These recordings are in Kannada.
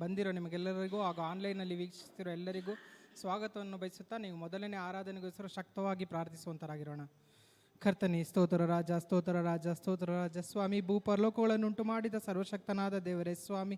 ಬಂದಿರೋ ನಿಮಗೆಲ್ಲರಿಗೂ ಹಾಗೂ ಆನ್ಲೈನಲ್ಲಿ ವೀಕ್ಷಿಸ್ತಿರೋ ಎಲ್ಲರಿಗೂ ಸ್ವಾಗತವನ್ನು ಬಯಸುತ್ತಾ ನೀವು ಮೊದಲನೇ ಆರಾಧನೆಗೋಸ್ಕರ ಶಕ್ತವಾಗಿ ಪ್ರಾರ್ಥಿಸುವಂತರಾಗಿರೋಣ. ಕರ್ತನೇ, ಸ್ತೋತ್ರ ರಾಜ, ಸ್ತೋತ್ರ ರಾಜ, ಸ್ತೋತ್ರ ರಾಜ. ಸ್ವಾಮಿ, ಭೂಪರಲೋಕಗಳನ್ನುಂಟು ಮಾಡಿದ ಸರ್ವಶಕ್ತನಾದ ದೇವರೇ ಸ್ವಾಮಿ,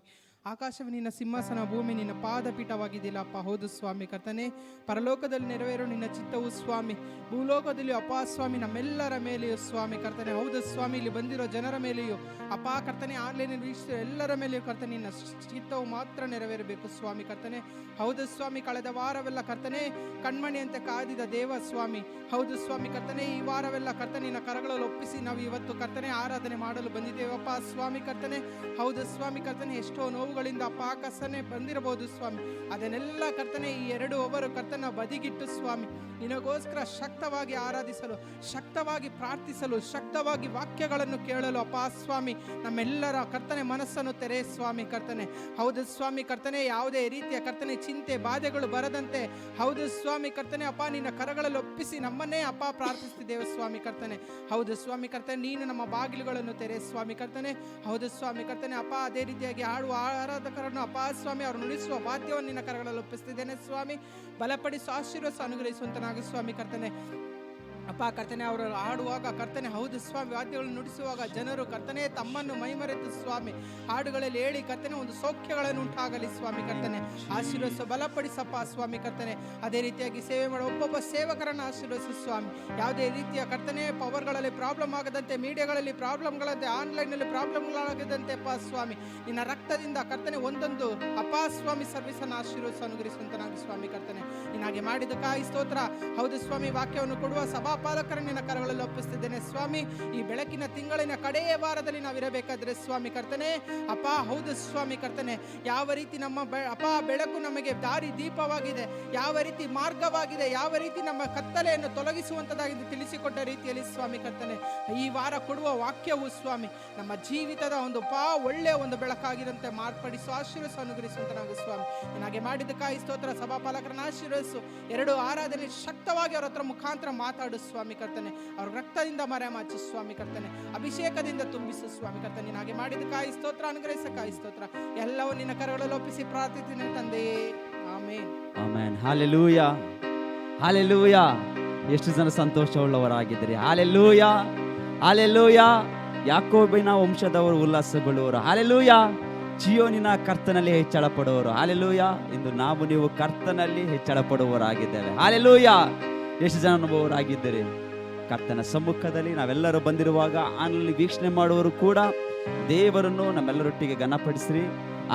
ಆಕಾಶವು ನಿನ್ನ ಸಿಂಹಾಸನ, ಭೂಮಿ ನಿನ್ನ ಪಾದಪೀಠವಾಗಿದ್ದಿಲ್ಲಪ್ಪ. ಹೌದು ಸ್ವಾಮಿ ಕರ್ತನೇ, ಪರಲೋಕದಲ್ಲಿ ನೆರವೇರೋ ನಿನ್ನ ಚಿತ್ತವು ಸ್ವಾಮಿ ಭೂಲೋಕದಲ್ಲಿ ಅಪ್ಪ ಸ್ವಾಮಿ ನಮ್ಮೆಲ್ಲರ ಮೇಲೆಯೂ ಸ್ವಾಮಿ ಕರ್ತನೆ. ಹೌದು ಸ್ವಾಮಿ, ಇಲ್ಲಿ ಬಂದಿರೋ ಜನರ ಮೇಲೆಯೂ ಅಪ್ಪ ಕರ್ತನೆ, ಆನ್ಲೈನ್ ವೀಕ್ಷಿಸಿರೋ ಎಲ್ಲರ ಮೇಲೆಯೂ ಕರ್ತನೆ ನಿನ್ನ ಚಿತ್ತವು ಮಾತ್ರ ನೆರವೇರಬೇಕು ಸ್ವಾಮಿ ಕರ್ತನೆ. ಹೌದು ಸ್ವಾಮಿ, ಕಳೆದ ವಾರವೆಲ್ಲ ಕರ್ತನೆ ಕಣ್ಮಣಿಯಂತೆ ಕಾದಿದ ದೇವ ಸ್ವಾಮಿ. ಹೌದು ಸ್ವಾಮಿ ಕರ್ತನೆ, ಈ ವಾರವೆಲ್ಲ ಕರ್ತನೆ ನಿನ್ನ ಕರಗಳಲ್ಲಿ ಒಪ್ಪಿಸಿ ನಾವು ಇವತ್ತು ಕರ್ತನೆ ಆರಾಧನೆ ಮಾಡಲು ಬಂದಿದ್ದೇವಪ್ಪ ಸ್ವಾಮಿ ಕರ್ತನೆ. ಹೌದು ಸ್ವಾಮಿ ಕರ್ತನೆ, ಎಷ್ಟೋ ನೋವುಗಳಿಂದ ಅಪ್ಪ ಕರ್ತನೆ ಬಂದಿರಬಹುದು ಸ್ವಾಮಿ. ಅದನ್ನೆಲ್ಲ ಕರ್ತನೆ ಈ 2 ಅವರು ಕರ್ತನ ಬದಿಗಿಟ್ಟು ಸ್ವಾಮಿ ನಿನಗೋಸ್ಕರ ಶಕ್ತವಾಗಿ ಆರಾಧಿಸಲು, ಶಕ್ತವಾಗಿ ಪ್ರಾರ್ಥಿಸಲು, ಶಕ್ತವಾಗಿ ವಾಕ್ಯಗಳನ್ನು ಕೇಳಲು ಅಪ್ಪ ಸ್ವಾಮಿ ನಮ್ಮೆಲ್ಲರ ಕರ್ತನೆ ಮನಸ್ಸನ್ನು ತೆರೆ ಸ್ವಾಮಿ ಕರ್ತನೆ. ಹೌದು ಸ್ವಾಮಿ ಕರ್ತನೆ, ಯಾವುದೇ ರೀತಿಯ ಕರ್ತನೆ ಚಿಂತೆ ಬಾಧೆಗಳು ಬರದಂತೆ ಹೌದು ಸ್ವಾಮಿ ಕರ್ತನೆ ಅಪ್ಪ ನಿನ್ನ ಕರಗಳಲ್ಲಿ ಒಪ್ಪಿಸಿ ನಮ್ಮನ್ನೇ ಅಪ್ಪ ಪ್ರಾರ್ಥಿಸ್ತಿದ್ದೇವೆ ಸ್ವಾಮಿ ಕರ್ತನೆ. ಹೌದು ಸ್ವಾಮಿ ಕರ್ತನೆ, ನೀನು ನಮ್ಮ ಬಾಗಿಲುಗಳನ್ನು ತೆರೆ ಸ್ವಾಮಿ ಕರ್ತನೆ. ಹೌದು ಸ್ವಾಮಿ ಕರ್ತನೆ ಅಪ್ಪ, ಅದೇ ರೀತಿಯಾಗಿ ಆಡುವ ಆರಾಧಕರನ್ನು ಅಪ್ಪ ಸ್ವಾಮಿ ಅವರು ನುಡಿಸುವ ವಾದ್ಯವನ್ನು ನಿನ್ನ ಕರಗಳಲ್ಲಿ ಒಪ್ಪಿಸ್ತಿದ್ದೇನೆ ಸ್ವಾಮಿ. ಬಲಪಡಿಸಿ ಆಶೀರ್ವದಿಸಿ ಅನುಗ್ರಹಿಸುವಂತನಾಗ ಸ್ವಾಮಿ ಕರ್ತನೆ. ಅಪ್ಪ ಕರ್ತನೆ, ಅವರು ಹಾಡುವಾಗ ಕರ್ತನೆ ಹೌದು ಸ್ವಾಮಿ ವಾದ್ಯಗಳನ್ನು ನುಡಿಸುವಾಗ ಜನರು ಕರ್ತನೆ ತಮ್ಮನ್ನು ಮೈಮರೆತು ಸ್ವಾಮಿ ಹಾಡುಗಳಲ್ಲಿ ಹೇಳಿ ಕರ್ತನೆ ಒಂದು ಸೌಖ್ಯಗಳನ್ನು ಉಂಟಾಗಲಿ ಸ್ವಾಮಿ ಕರ್ತನೆ. ಆಶೀರ್ವದಿಸು, ಬಲಪಡಿಸಪ್ಪ ಸ್ವಾಮಿ ಕರ್ತನೆ. ಅದೇ ರೀತಿಯಾಗಿ ಸೇವೆ ಮಾಡುವ ಒಬ್ಬೊಬ್ಬ ಸೇವಕರನ್ನು ಆಶೀರ್ವದಿಸು ಸ್ವಾಮಿ. ಯಾವುದೇ ರೀತಿಯ ಕರ್ತನೆ ಪವರ್ಗಳಲ್ಲಿ ಪ್ರಾಬ್ಲಮ್ ಆಗದಂತೆ, ಮೀಡಿಯಾಗಳಲ್ಲಿ ಪ್ರಾಬ್ಲಮ್ಗಳಂತೆ, ಆನ್ಲೈನ್ನಲ್ಲಿ ಪ್ರಾಬ್ಲಮ್ಗಳಾಗದಂತೆ ಅಪ್ಪ ಸ್ವಾಮಿ ನಿನ್ನ ರಕ್ತದಿಂದ ಕರ್ತನೆ ಒಂದೊಂದು ಅಪ್ಪ ಸ್ವಾಮಿ ಸರ್ವಿಸನ್ನು ಆಶೀರ್ವದಿಸಿ ಅನುಗ್ರಹಿಸುವಂತನಾಗಿ ಸ್ವಾಮಿ ಕರ್ತನೆ. ನಿನಗೆ ಮಾಡಿದ್ದಕ್ಕಾಗಿ ಸ್ತೋತ್ರ. ಹೌದು ಸ್ವಾಮಿ, ವಾಕ್ಯವನ್ನು ಕೊಡುವ ಸಭಾಪಾಲಕರ ನಿನ್ನ ಕರಗಳಲ್ಲಿ ಒಪ್ಪಿಸ್ತಿದ್ದೇನೆ ಸ್ವಾಮಿ. ಈ ಬೆಳಕಿನ ತಿಂಗಳಿನ ಕಡೆಯ ವಾರದಲ್ಲಿ ನಾವಿರಬೇಕಾದ್ರೆ ಸ್ವಾಮಿ ಕರ್ತನೆ ಅಪ್ಪ ಹೌದು ಸ್ವಾಮಿ ಕರ್ತನೆ, ಯಾವ ರೀತಿ ನಮ್ಮ ಅಪ್ಪ ಬೆಳಕು ನಮಗೆ ದಾರಿ ದೀಪವಾಗಿದೆ, ಯಾವ ರೀತಿ ಮಾರ್ಗವಾಗಿದೆ, ಯಾವ ರೀತಿ ನಮ್ಮ ಕತ್ತಲೆಯನ್ನು ತೊಲಗಿಸುವಂತದಾಗಿದೆ ತಿಳಿಸಿಕೊಟ್ಟ ರೀತಿಯಲ್ಲಿ ಸ್ವಾಮಿ ಕರ್ತನೆ ಈ ವಾರ ಕೊಡುವ ವಾಕ್ಯವು ಸ್ವಾಮಿ ನಮ್ಮ ಜೀವಿತದ ಒಂದು ಒಳ್ಳೆಯ ಒಂದು ಬೆಳಕಾಗಿರಂತೆ ಮಾರ್ಪಡಿಸು, ಆಶೀರ್ವದಿಸು, ಅನುಗ್ರಹಿಸುವಂತ ನಾವು ಸ್ವಾಮಿ. ನಿನಗೆ ಮಾಡಿದ್ದಕ್ಕಾಗಿ ಸ್ತೋತ್ರ. ಸಭಾಪಾಲಕರನ್ನ ಆಶೀರ್ವದಿಸು. 2 ಆರಾಧನೆ ಶಕ್ತವಾಗಿ ಅವರ ಹತ್ರ ಮುಖಾಂತರ ಮಾತಾಡು ಸ್ವಾಮಿ ಕರ್ತನೆ. ಅವ್ರ ರಕ್ತದಿಂದ ಮರೆಮಾಚು ಸ್ವಾಮಿ ಕರ್ತನೆ, ಅಭಿಷೇಕದಿಂದ ತುಂಬಿಸು ಸ್ವಾಮಿ ಕರ್ತನೆ. ನಿನಗೆ ಮಾಡಿದ್ದಕ್ಕಾಗಿ ಸ್ತೋತ್ರ, ಅನುಗ್ರಹಿಸಕ್ಕಾಗಿ ಸ್ತೋತ್ರ. ಎಲ್ಲವೂ ನಿನ್ನ ಕರಗಳಲ್ಲಿ ಒಪ್ಪಿಸಿ ಪ್ರಾರ್ಥಿಸುತ್ತೇನೆ ತಂದೆಯೇ, ಆಮೆನ್. ಆಮೆನ್. Hallelujah, hallelujah. ಎಷ್ಟು ಜನ ಸಂತೋಷವುಳ್ಳವರಾಗಿದ್ದೀರಿ. Hallelujah, hallelujah. ಯಾಕೋಬಿನ ವಂಶದವರು ಉಲ್ಲಾಸಗೊಳ್ಳುವರು. ಹಲ್ಲೆಲೂಯಾ. ಚೀಯೋನಿನ ಕರ್ತನಲ್ಲಿ ಹೆಚ್ಚಳ ಪಡುವರು. ಹಲ್ಲೆಲೂಯಾ. ಇಂದು ನಾವು ನೀವು ಕರ್ತನಲ್ಲಿ ಹೆಚ್ಚಳ ಪಡುವವರಾಗಿದ್ದೇವೆ. ಹಲ್ಲೆಲೂಯಾ. ಎಷ್ಟು ಜನ ಅನುಭವರಾಗಿದ್ದೀರಿ. ಕರ್ತನ ಸಮ್ಮುಖದಲ್ಲಿ ನಾವೆಲ್ಲರೂ ಬಂದಿರುವಾಗ ಆನ್ಲೈನ್ ವೀಕ್ಷಣೆ ಮಾಡುವವರು ಕೂಡ ದೇವರನ್ನು ನಮ್ಮೆಲ್ಲರೊಟ್ಟಿಗೆ ಘನಪಡಿಸಿರಿ,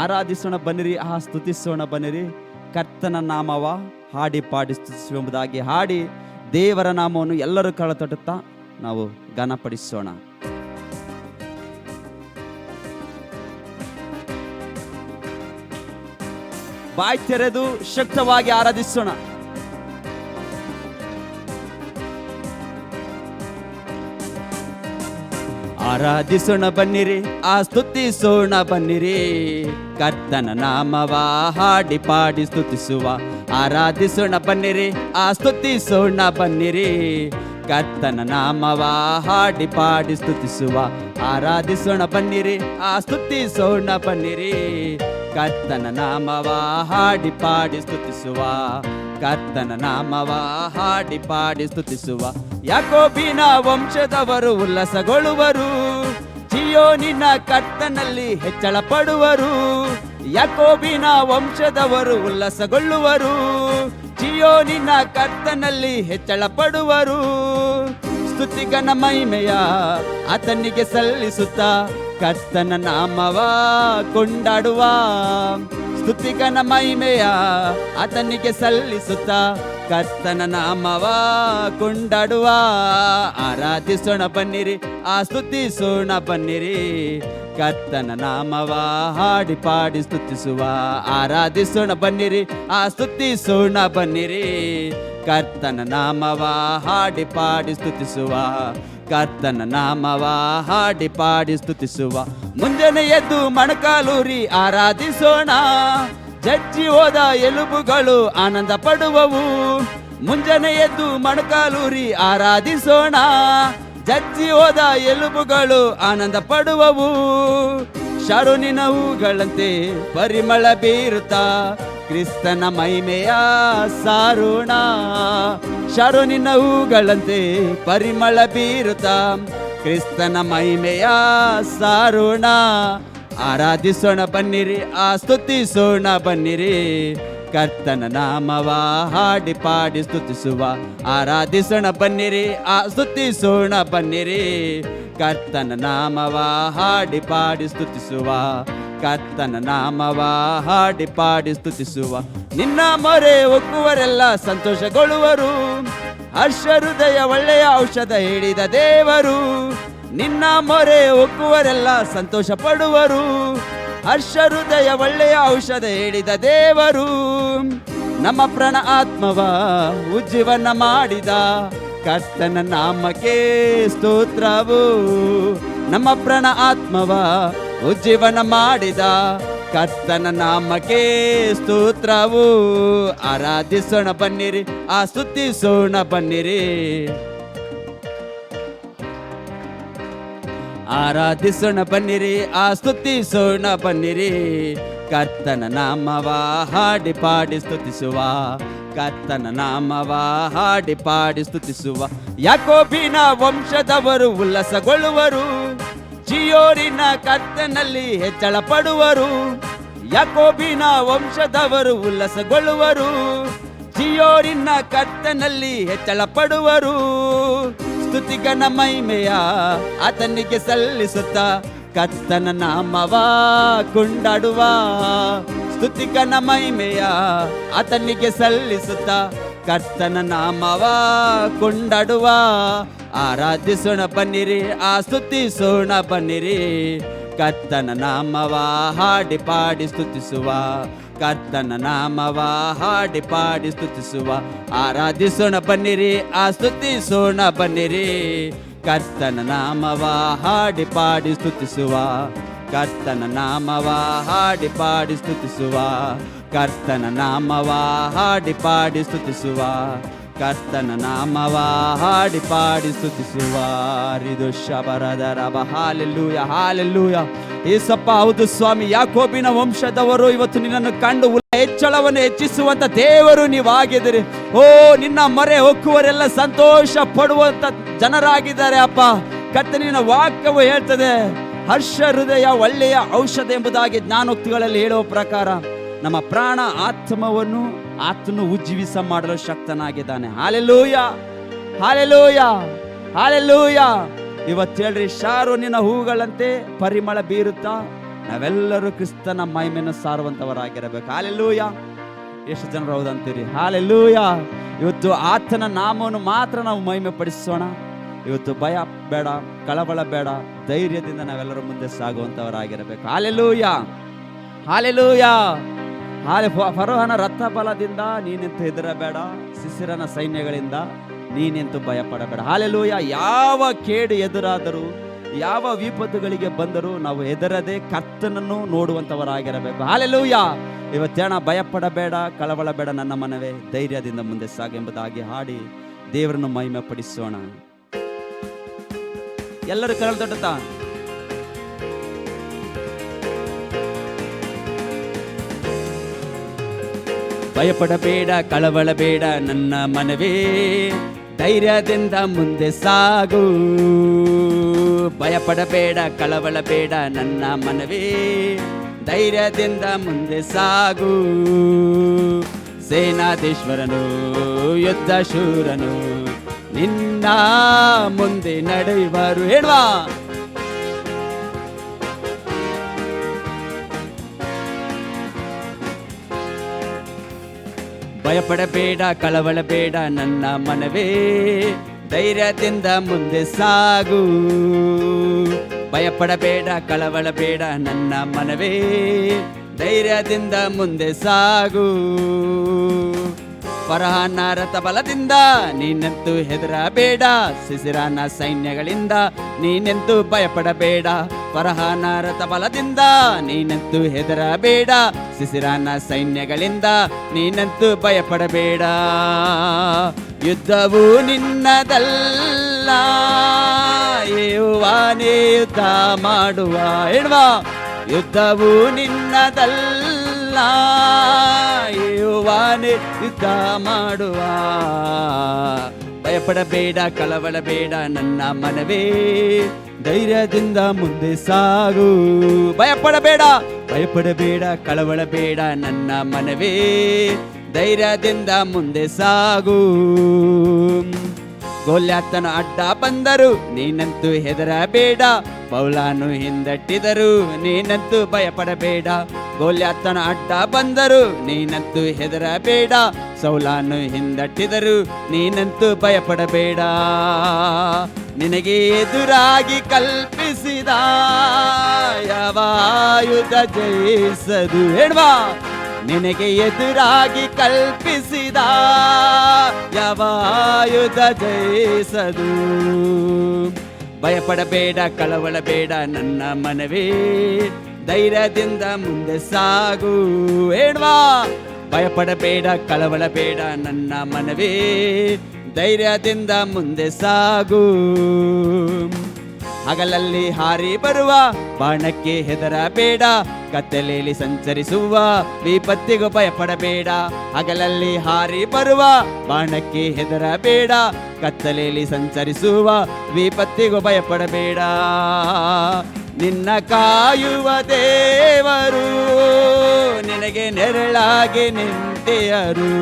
ಆರಾಧಿಸೋಣ ಬನ್ನಿರಿ, ಸ್ತುತಿಸೋಣ ಬನ್ನಿರಿ. ಕರ್ತನ ನಾಮವ ಹಾಡಿ ಪಾಡಿ ಸ್ತುತಿಸುವುದಾಗಿ ಹಾಡಿ ದೇವರ ನಾಮವನ್ನು ಎಲ್ಲರೂ ಕಳತಟ್ಟುತ್ತಾ ನಾವು ಘನಪಡಿಸೋಣ. ಬಾಯಿ ತೆರೆದು ಶಕ್ತವಾಗಿ ಆರಾಧಿಸೋಣ. ಆರಾಧಿಸೋಣ ಬನ್ನಿರಿ, ಸ್ತುತಿಸೋಣ ಬನ್ನಿರಿ. ಕರ್ತನ ನಾಮವ ಹಾಡಿ ಪಾಡಿ ಸ್ತುತಿಸುವ. ಆರಾಧಿಸೋಣ ಬನ್ನಿರಿ, ಸ್ತುತಿಸೋಣ ಬನ್ನಿರಿ. ಕರ್ತನ ನಾಮವ ಹಾಡಿ ಪಾಡಿ ಸ್ತುತಿಸುವ. ಆರಾಧಿಸೋಣ ಬನ್ನಿರಿ, ಸ್ತುತಿಸೋಣ ಬನ್ನಿರಿ. ಕರ್ತನ ನಾಮವ ಹಾಡಿ ಪಾಡಿ ಸ್ತುತಿಸುವ. ಕರ್ತನ ನಾಮವ ಹಾಡಿ ಪಾಡಿ ಸ್ತುತಿಸುವ. ಯಾಕೋಬಿನ ವಂಶದವರು ಉಲ್ಲಾಸಗೊಳ್ಳುವರು, ಚೀಯೋನಿನ ಕರ್ತನಲ್ಲಿ ಹೆಚ್ಚಳ ಪಡುವರು. ಯಾಕೋಬಿನ ವಂಶದವರು ಉಲ್ಲಾಸಗೊಳ್ಳುವರು, ಚೀಯೋನಿನ ಕರ್ತನಲ್ಲಿ ಹೆಚ್ಚಳ ಪಡುವರು. ಸ್ತುತಿಗನ ಮಹಿಮೆಯ ಆತನಿಗೆ ಸಲ್ಲಿಸುತ್ತಾ ಕರ್ತನ ನಾಮವ ಕೊಂಡಾಡುವ. ಸ್ತುತಿಗನ ಮಹಿಮೆಯ ಆತನಿಗೆ ಸಲ್ಲಿಸುತ್ತಾ ಕರ್ತನ ನಾಮವ ಕೊಂಡಾಡುವ. ಆರಾಧಿಸೋಣ ಬನ್ನಿರಿ, ಸ್ತುತಿಸೋಣ ಬನ್ನಿರಿ. ಕರ್ತನ ನಾಮವ ಹಾಡಿ ಪಾಡಿ ಸ್ತುತಿಸುವ. ಆರಾಧಿಸೋಣ ಬನ್ನಿರಿ, ಸ್ತುತಿಸೋಣ ಬನ್ನಿರಿ. ಕರ್ತನ ನಾಮವ ಹಾಡಿ ಪಾಡಿ ಸ್ತುತಿಸುವ. ಕರ್ತನ ನಾಮವ ಹಾಡಿ ಪಾಡಿ ಸ್ತುತಿಸುವ. ಮುಂಜಾನೆ ಎದ್ದು ಮೊಣಕಾಲೂರಿ ಆರಾಧಿಸೋಣ, ಜಜ್ಜಿ ಹೋದ ಎಲುಬುಗಳು ಆನಂದ ಪಡುವವು. ಮುಂಜಾನೆ ಎದ್ದು ಮೊಣಕಾಲೂರಿ ಆರಾಧಿಸೋಣ, ಜಜ್ಜಿ ಹೋದ ಎಲುಬುಗಳು ಆನಂದ ಪಡುವವು. ಶರುನಿನ ಹೂಗಳಂತೆ ಪರಿಮಳ ಬೀರುತ್ತಾ ಕ್ರಿಸ್ತನ ಮಹಿಮೆಯ ಸಾರೋಣ. ಶರುನಿನ ಹೂಗಳಂತೆ ಪರಿಮಳ ಬೀರುತ್ತಾ ಕ್ರಿಸ್ತನ ಮಹಿಮೆಯ ಸಾರೋಣ. ಆರಾಧಿಸೋಣ ಬನ್ನಿರಿ, ಸ್ತುತಿಸೋಣ ಬನ್ನಿರಿ, ಕರ್ತನ ನಾಮವ ಹಾಡಿ ಪಾಡಿ ಸ್ತುತಿಸುವ. ಆರಾಧಿಸೋಣ ಬನ್ನಿರಿ, ಸ್ತುತಿಸೋಣ ಬನ್ನಿರಿ, ಕರ್ತನ ನಾಮವ ಹಾಡಿ ಪಾಡಿ ಸ್ತುತಿಸುವ. ಕರ್ತನ ನಾಮವ ಹಾಡಿ ಪಾಡಿ ಸ್ತುತಿಸುವ. ನಿನ್ನ ಮೊರೆ ಒಕ್ಕುವರೆಲ್ಲ ಸಂತೋಷಗೊಳ್ಳುವರು, ಹರ್ಷ ಹೃದಯ ಒಳ್ಳೆಯ ಔಷಧ ಹಿಡಿದ ದೇವರು. ನಿನ್ನ ಮೊರೆ ಒಕ್ಕುವರೆಲ್ಲ ಸಂತೋಷ ಪಡುವರು, ಹರ್ಷ ಹೃದಯ ಒಳ್ಳೆಯ ಔಷಧ ಹಿಡಿದ ದೇವರು. ನಮ್ಮ ಪ್ರಾಣ ಆತ್ಮವ ಉಜ್ಜೀವನ ಮಾಡಿದ ಕರ್ತನ ನಾಮಕ್ಕೆ ಸ್ತೋತ್ರವು. ನಮ್ಮ ಪ್ರಾಣ ಆತ್ಮವ ಉಜ್ಜೀವನ ಮಾಡಿದ ಕರ್ತನ ನಾಮಕ್ಕೆ ಸ್ತೋತ್ರವು. ಆರಾಧಿಸೋಣ ಬನ್ನಿರಿ, ಸ್ತುತಿಸೋಣ ಬನ್ನಿರಿ, ಆರಾಧಿಸೋಣ ಬನ್ನಿರಿ, ಸ್ತುತಿಸೋಣ ಬನ್ನಿರಿ, ಕರ್ತನ ನಾಮವ ಹಾಡಿ ಪಾಡಿ ಸ್ತುತಿಸುವ. ಕರ್ತನ ನಾಮವ ಹಾಡಿ ಪಾಡಿ ಸ್ತುತಿಸುವ. ಯಾಕೋಬಿನ ವಂಶದವರು ಉಲ್ಲಾಸಗೊಳ್ಳುವರು, ಚಿಯೋರಿನ ಕರ್ತನಲ್ಲಿ ಹೆಚ್ಚಳ ಪಡುವರು. ಯಾಕೋಬಿನ ವಂಶದವರು ಉಲ್ಲಾಸಗೊಳ್ಳುವರು, ಚಿಯೋರಿನ ಕರ್ತನಲ್ಲಿ ಹೆಚ್ಚಳ ಪಡುವರು. ಸ್ತುತಿಗನ ಮಹಿಮೆಯ ಆತನಿಗೆ ಸಲ್ಲಿಸುತ್ತ ಕರ್ತನ ನಾಮವ ಕೊಂಡಾಡುವ. ಸ್ತುತಿಗನ ಮಹಿಮೆಯ ಆತನಿಗೆ ಸಲ್ಲಿಸುತ್ತ ಕರ್ತನ ನಾಮವ ಕೊಂಡಾಡುವ. ಆರಾಧಿಸೋಣ ಬನ್ನಿರಿ, ಸ್ತುತಿಸೋಣ ಬನ್ನಿರಿ, ಕರ್ತನ ನಾಮವ ಹಾಡಿ ಪಾಡಿ ಸ್ತುತಿಸುವ. ಕರ್ತನ ನಾಮವ ಹಾಡಿ ಪಾಡಿ ಸ್ತುತಿಸುವ. ಆರಾಧಿಸೋಣ ಬನ್ನಿರಿ, ಸ್ತುತಿಸೋಣ ಬನ್ನಿರಿ, ಕರ್ತನ ನಾಮವ ಹಾಡಿ ಪಾಡಿ ಸ್ತುತಿಸುವ. ಕರ್ತನ ನಾಮವ ಹಾಡಿ ಪಾಡಿ ಸ್ತುತಿಸುವ. ಕರ್ತನ ನಾಮವ ಹಾಡಿ ಪಾಡಿ ಸ್ತುತಿಸುವ. ಕರ್ತನ ನಾಮವ ಹಾಡಿ ಪಾಡಿ ಸ್ತುತಿಸುವ. Hallelujah, hallelujah. ಏಸಪ್ಪ, ಹೌದು ಸ್ವಾಮಿ, ಯಾಕೋಬಿನ ವಂಶದವರು ಇವತ್ತು ನಿನ್ನನ್ನು ಕಂಡು ಹೆಚ್ಚಳವನ್ನು ಹೆಚ್ಚಿಸುವಂತ ದೇವರು ನೀವಾಗಿದ್ದೀರಿ. ಓ, ನಿನ್ನ ಮೊರೆ ಹೊಕ್ಕುವರೆಲ್ಲ ಸಂತೋಷ ಪಡುವಂತ ಜನರಾಗಿದ್ದಾರೆ ಅಪ್ಪ. ಕರ್ತನಿನ ವಾಕ್ಯವು ಹೇಳ್ತದೆ, ಹರ್ಷ ಹೃದಯ ಒಳ್ಳೆಯ ಔಷಧ ಎಂಬುದಾಗಿ ಜ್ಞಾನೋಕ್ತಿಗಳಲ್ಲಿ ಹೇಳುವ ಪ್ರಕಾರ ನಮ್ಮ ಪ್ರಾಣ ಆತ್ಮವನ್ನು ಆತನು ಉಜ್ಜೀವಿಸ ಮಾಡಲು ಶಕ್ತನಾಗಿದ್ದಾನೆ. Hallelujah, hallelujah, hallelujah. ಇವತ್ತು ಹೇಳ್ರಿ, ಶಾರೋನಿನ ಹೂಗಳಂತೆ ಪರಿಮಳ ಬೀರುತ್ತಾ ನಾವೆಲ್ಲರೂ ಕ್ರಿಸ್ತನ ಮಹಿಮೆಯನ್ನು ಸಾರುವಂತವರಾಗಿರಬೇಕು. ಹಾಲೆಲೂಯ. ಎಷ್ಟು ಜನರು ಹೌದಂತೀರಿ? ಹಾಲೆಲೂಯ. ಇವತ್ತು ಆತನ ನಾಮವನ್ನು ಮಾತ್ರ ನಾವು ಮಹಿಮೆ ಪಡಿಸೋಣ. ಇವತ್ತು ಭಯ ಬೇಡ, ಕಳವಳ ಬೇಡ, ಧೈರ್ಯದಿಂದ ನಾವೆಲ್ಲರೂ ಮುಂದೆ ಸಾಗುವಂತವರಾಗಿರಬೇಕು. Hallelujah, hallelujah. ಫರೋಹನ ರಥ ಬಲದಿಂದ ನೀನೆಂತು ಹೆದರಬೇಡ, ಸಿಸಿರನ ಸೈನ್ಯಗಳಿಂದ ನೀನೆಂತು ಭಯ ಪಡಬೇಡ. ಹಾಲೆಲೂಯ. ಯಾವ ಕೇಡು ಎದುರಾದರೂ, ಯಾವ ವಿಪತ್ತುಗಳಿಗೆ ಬಂದರೂ ನಾವು ಹೆದರದೆ ಕರ್ತನನ್ನು ನೋಡುವಂತವರಾಗಿರಬೇಕು. ಹಾಲೆಲೂಯ. ಇವತ್ತೇಣ ಭಯ ಪಡಬೇಡ, ಕಳವಳ ಬೇಡ, ನನ್ನ ಮನವೇ ಧೈರ್ಯದಿಂದ ಮುಂದೆ ಸಾಗೆಂಬುದಾಗಿ ಹಾಡಿ ದೇವರನ್ನು ಮಹಿಮೆ ಪಡಿಸೋಣ. ಎಲ್ಲರೂ ಕರಳು ತೊಟ್ಟುತ್ತಾ ಭಯಪಡಬೇಡ, ಕಳವಳ ಬೇಡ ನನ್ನ ಮನವೇ, ಧೈರ್ಯದಿಂದ ಮುಂದೆ ಸಾಗು. ಭಯಪಡಬೇಡ, ಕಳವಳ ಬೇಡ ನನ್ನ ಮನವೇ, ಧೈರ್ಯದಿಂದ ಮುಂದೆ ಸಾಗು. ಸೇನಾಧೀಶ್ವರನು ಯುದ್ಧ ಶೂರನು ನಿನ್ನ ಮುಂದೆ ನಡೆಯುವರು. ಹೇಳುವ ಭಯಪಡಬೇಡ, ಕಳವಳ ಬೇಡ ನನ್ನ ಮನವೇ, ಧೈರ್ಯದಿಂದ ಮುಂದೆ ಸಾಗು. ಭಯಪಡಬೇಡ, ಕಳವಳ ಬೇಡ ನನ್ನ ಮನವೇ, ಧೈರ್ಯದಿಂದ ಮುಂದೆ ಸಾಗು. ಫರೋಹನ ರಥ ಬಲದಿಂದ ನೀನೆಂತೂ ಹೆದರಬೇಡ, ಸಿಸಿರನ ಸೈನ್ಯಗಳಿಂದ ನೀನೆಂತೂ ಭಯಪಡಬೇಡ. ಫರೋಹನ ರಥ ಬಲದಿಂದ ನೀನೆಂತೂ ಹೆದರಬೇಡ, ಸಿಸಿರನ ಸೈನ್ಯಗಳಿಂದ ನೀನೆಂತೂ ಭಯಪಡಬೇಡ. ಯುದ್ಧವು ನಿನ್ನದಲ್ಲ, ಯೆಹೋವನೇ ಯುದ್ಧ ಮಾಡುವ. ಹೇಳುವ ಯುದ್ಧವು ನಿನ್ನದಲ್ಲ, ಯೆಹೋವನೇ ಯುದ್ಧ ಮಾಡುವ. ಭಯಪಡಬೇಡ, ಕಳವಳಬೇಡ ನನ್ನ ಮನವೇ, ಧೈರ್ಯದಿಂದ ಮುಂದೆ ಸಾಗು. ಭಯಪಡಬೇಡ, ಭಯಪಡಬೇಡ, ಕಳವಳಬೇಡ ನನ್ನ ಮನವೇ, ಧೈರ್ಯದಿಂದ ಮುಂದೆ ಸಾಗು. ಗೋಲ್ಯಾತನ ಅಡ್ಡ ಬಂದರು ನೀನಂತೂ ಹೆದರಬೇಡ, ಪೌಲನು ಹಿಂದಟ್ಟಿದರು ನೀನಂತೂ ಭಯಪಡಬೇಡ. ಗೋಲ್ಯಾತನ ಅಡ್ಡ ಬಂದರು ನೀನಂತೂ ಹೆದರಬೇಡ, ಸೌಲನು ಹಿಂದಟ್ಟಿದರು ನೀನಂತೂ ಭಯಪಡಬೇಡ. ನಿನಗೆ ಎದುರಾಗಿ ಕಲ್ಪಿಸಿದ ಯಾವ ಆಯುಧ ಜಯಿಸದು. ಹೇಳುವಾ, ನಿನಗೆ ಎದುರಾಗಿ ಕಲ್ಪಿಸಿದ ಯಾವ ಆಯುಧ ಜಯಿಸದು. ಭಯಪಡಬೇಡ, ಕಳವಳಬೇಡ ನನ್ನ ಮನವೇ, ಧೈರ್ಯದಿಂದ ಮುಂದೆ ಸಾಗು. ಹೇಳುವಾ, ಭಯಪಡಬೇಡ, ಕಳವಳಬೇಡ ನನ್ನ ಮನವೇ, ಧೈರ್ಯದಿಂದ ಮುಂದೆ ಸಾಗು. ಹಗಲಲ್ಲಿ ಹಾರಿ ಬರುವ ಬಾಣಕ್ಕೆ ಹೆದರಬೇಡ, ಕತ್ತಲೆಯಲ್ಲಿ ಸಂಚರಿಸುವ ವಿಪತ್ತಿಗೂ ಭಯಪಡಬೇಡ. ಹಗಲಲ್ಲಿ ಹಾರಿ ಬರುವ ಬಾಣಕ್ಕೆ ಹೆದರಬೇಡ, ಕತ್ತಲೆಯಲ್ಲಿ ಸಂಚರಿಸುವ ವಿಪತ್ತಿಗೂ ಭಯಪಡಬೇಡ. ನಿನ್ನ ಕಾಯುವ ದೇವರು ನಿನಗೆ ನೆರಳಾಗಿ ನಿಂತೆಯರು.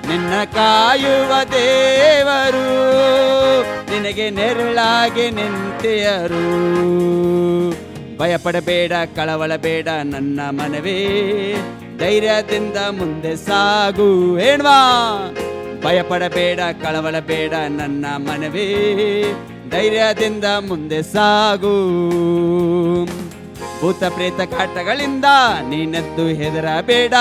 ನಿನ್ನ ಕಾಯುವ ದೇವರು ನಿನಗೆ ನೆರಳಾಗಿ ನಿಂತೆಯರು. ಭಯಪಡಬೇಡ, ಕಳವಳಬೇಡ ನನ್ನ ಮನವೇ, ಧೈರ್ಯದಿಂದ ಮುಂದೆ ಸಾಗು. ಹೇಳುವಾ, ಭಯಪಡಬೇಡ, ಕಳವಳಬೇಡ ನನ್ನ ಮನವೇ, ಧೈರ್ಯದಿಂದ ಮುಂದೆ ಸಾಗು. ಭೂತ ಪ್ರೇತ ಕಾಟಗಳಿಂದ ನೀನೆಂತೂ ಹೆದರಬೇಡ,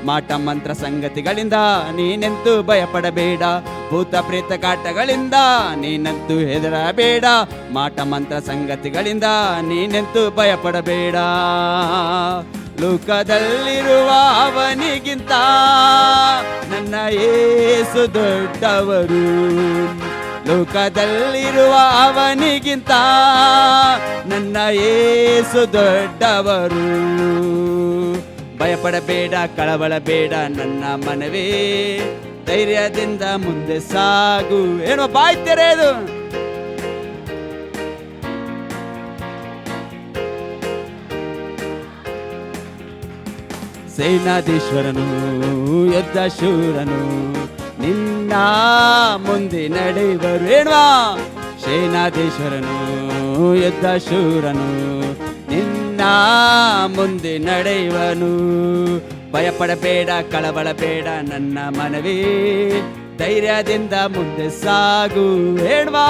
ಮಾಟ ಮಂತ್ರ ಸಂಗತಿಗಳಿಂದ ನೀನೆಂತೂ ಭಯಪಡಬೇಡ. ಭೂತ ಪ್ರೇತ ಕಾಟಗಳಿಂದ ನೀನೆಂತೂ ಹೆದರಬೇಡ, ಮಾಟ ಮಂತ್ರ ಸಂಗತಿಗಳಿಂದ ನೀನೆಂತೂ ಭಯಪಡಬೇಡ. ಲೋಕದಲ್ಲಿರುವ ಅವನಿಗಿಂತ ನನ್ನ ಯೇಸು ದೊಡ್ಡವರು. ಲೋಕದಲ್ಲಿರುವ ಅವನಿಗಿಂತ ನನ್ನ ಯೇಸು ದೊಡ್ಡವರು. ಭಯಪಡಬೇಡ, ಕಳವಳಬೇಡ ನನ್ನ ಮನವೇ, ಧೈರ್ಯದಿಂದ ಮುಂದೆ ಸಾಗು. ಏನೋ ಬಾಯ್ ತೆರೆದು ಸೇನಾಧೀಶ್ವರನು ಯುದ್ಧ ಶೂರನು ನಿನ್ನ ಮುಂದೆ ನಡೆಯುವರು. ಹೇಳುವಾ, ಸೇನಾಧೀಶ್ವರನು ಯುದ್ಧ ಶೂರನು ನಿನ್ನ ಮುಂದೆ ನಡೆಯುವನು. ಭಯಪಡಬೇಡ, ಕಳವಳಬೇಡ ನನ್ನ ಮನವೇ, ಧೈರ್ಯದಿಂದ ಮುಂದೆ ಸಾಗು. ಹೇಳುವಾ,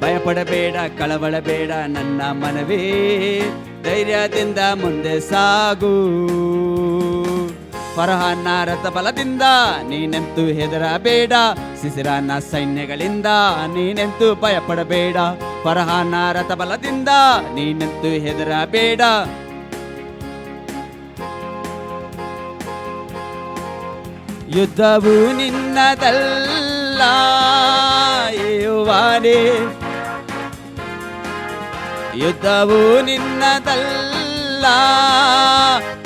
ಭಯಪಡಬೇಡ, ಕಳವಳಬೇಡ ನನ್ನ ಮನವೇ, ಧೈರ್ಯದಿಂದ ಮುಂದೆ ಸಾಗು. ಫರಹನ ರಥ ಬಲದಿಂದ ನೀನೆಂತೂ ಹೆದರಬೇಡ, ಸಿಸಿರನ ಸೈನ್ಯಗಳಿಂದ ನೀನೆಂತೂ ಭಯಪಡಬೇಡ. ಫರಹನ ರಥ ಬಲದಿಂದ ನೀನೆಂತೂ ಹೆದರಬೇಡ. ಯುದ್ಧವು ನಿನ್ನದಲ್ಲ, ಯೆಹೋವನೇ ಯುದ್ಧವು ನಿನ್ನದಲ್ಲ,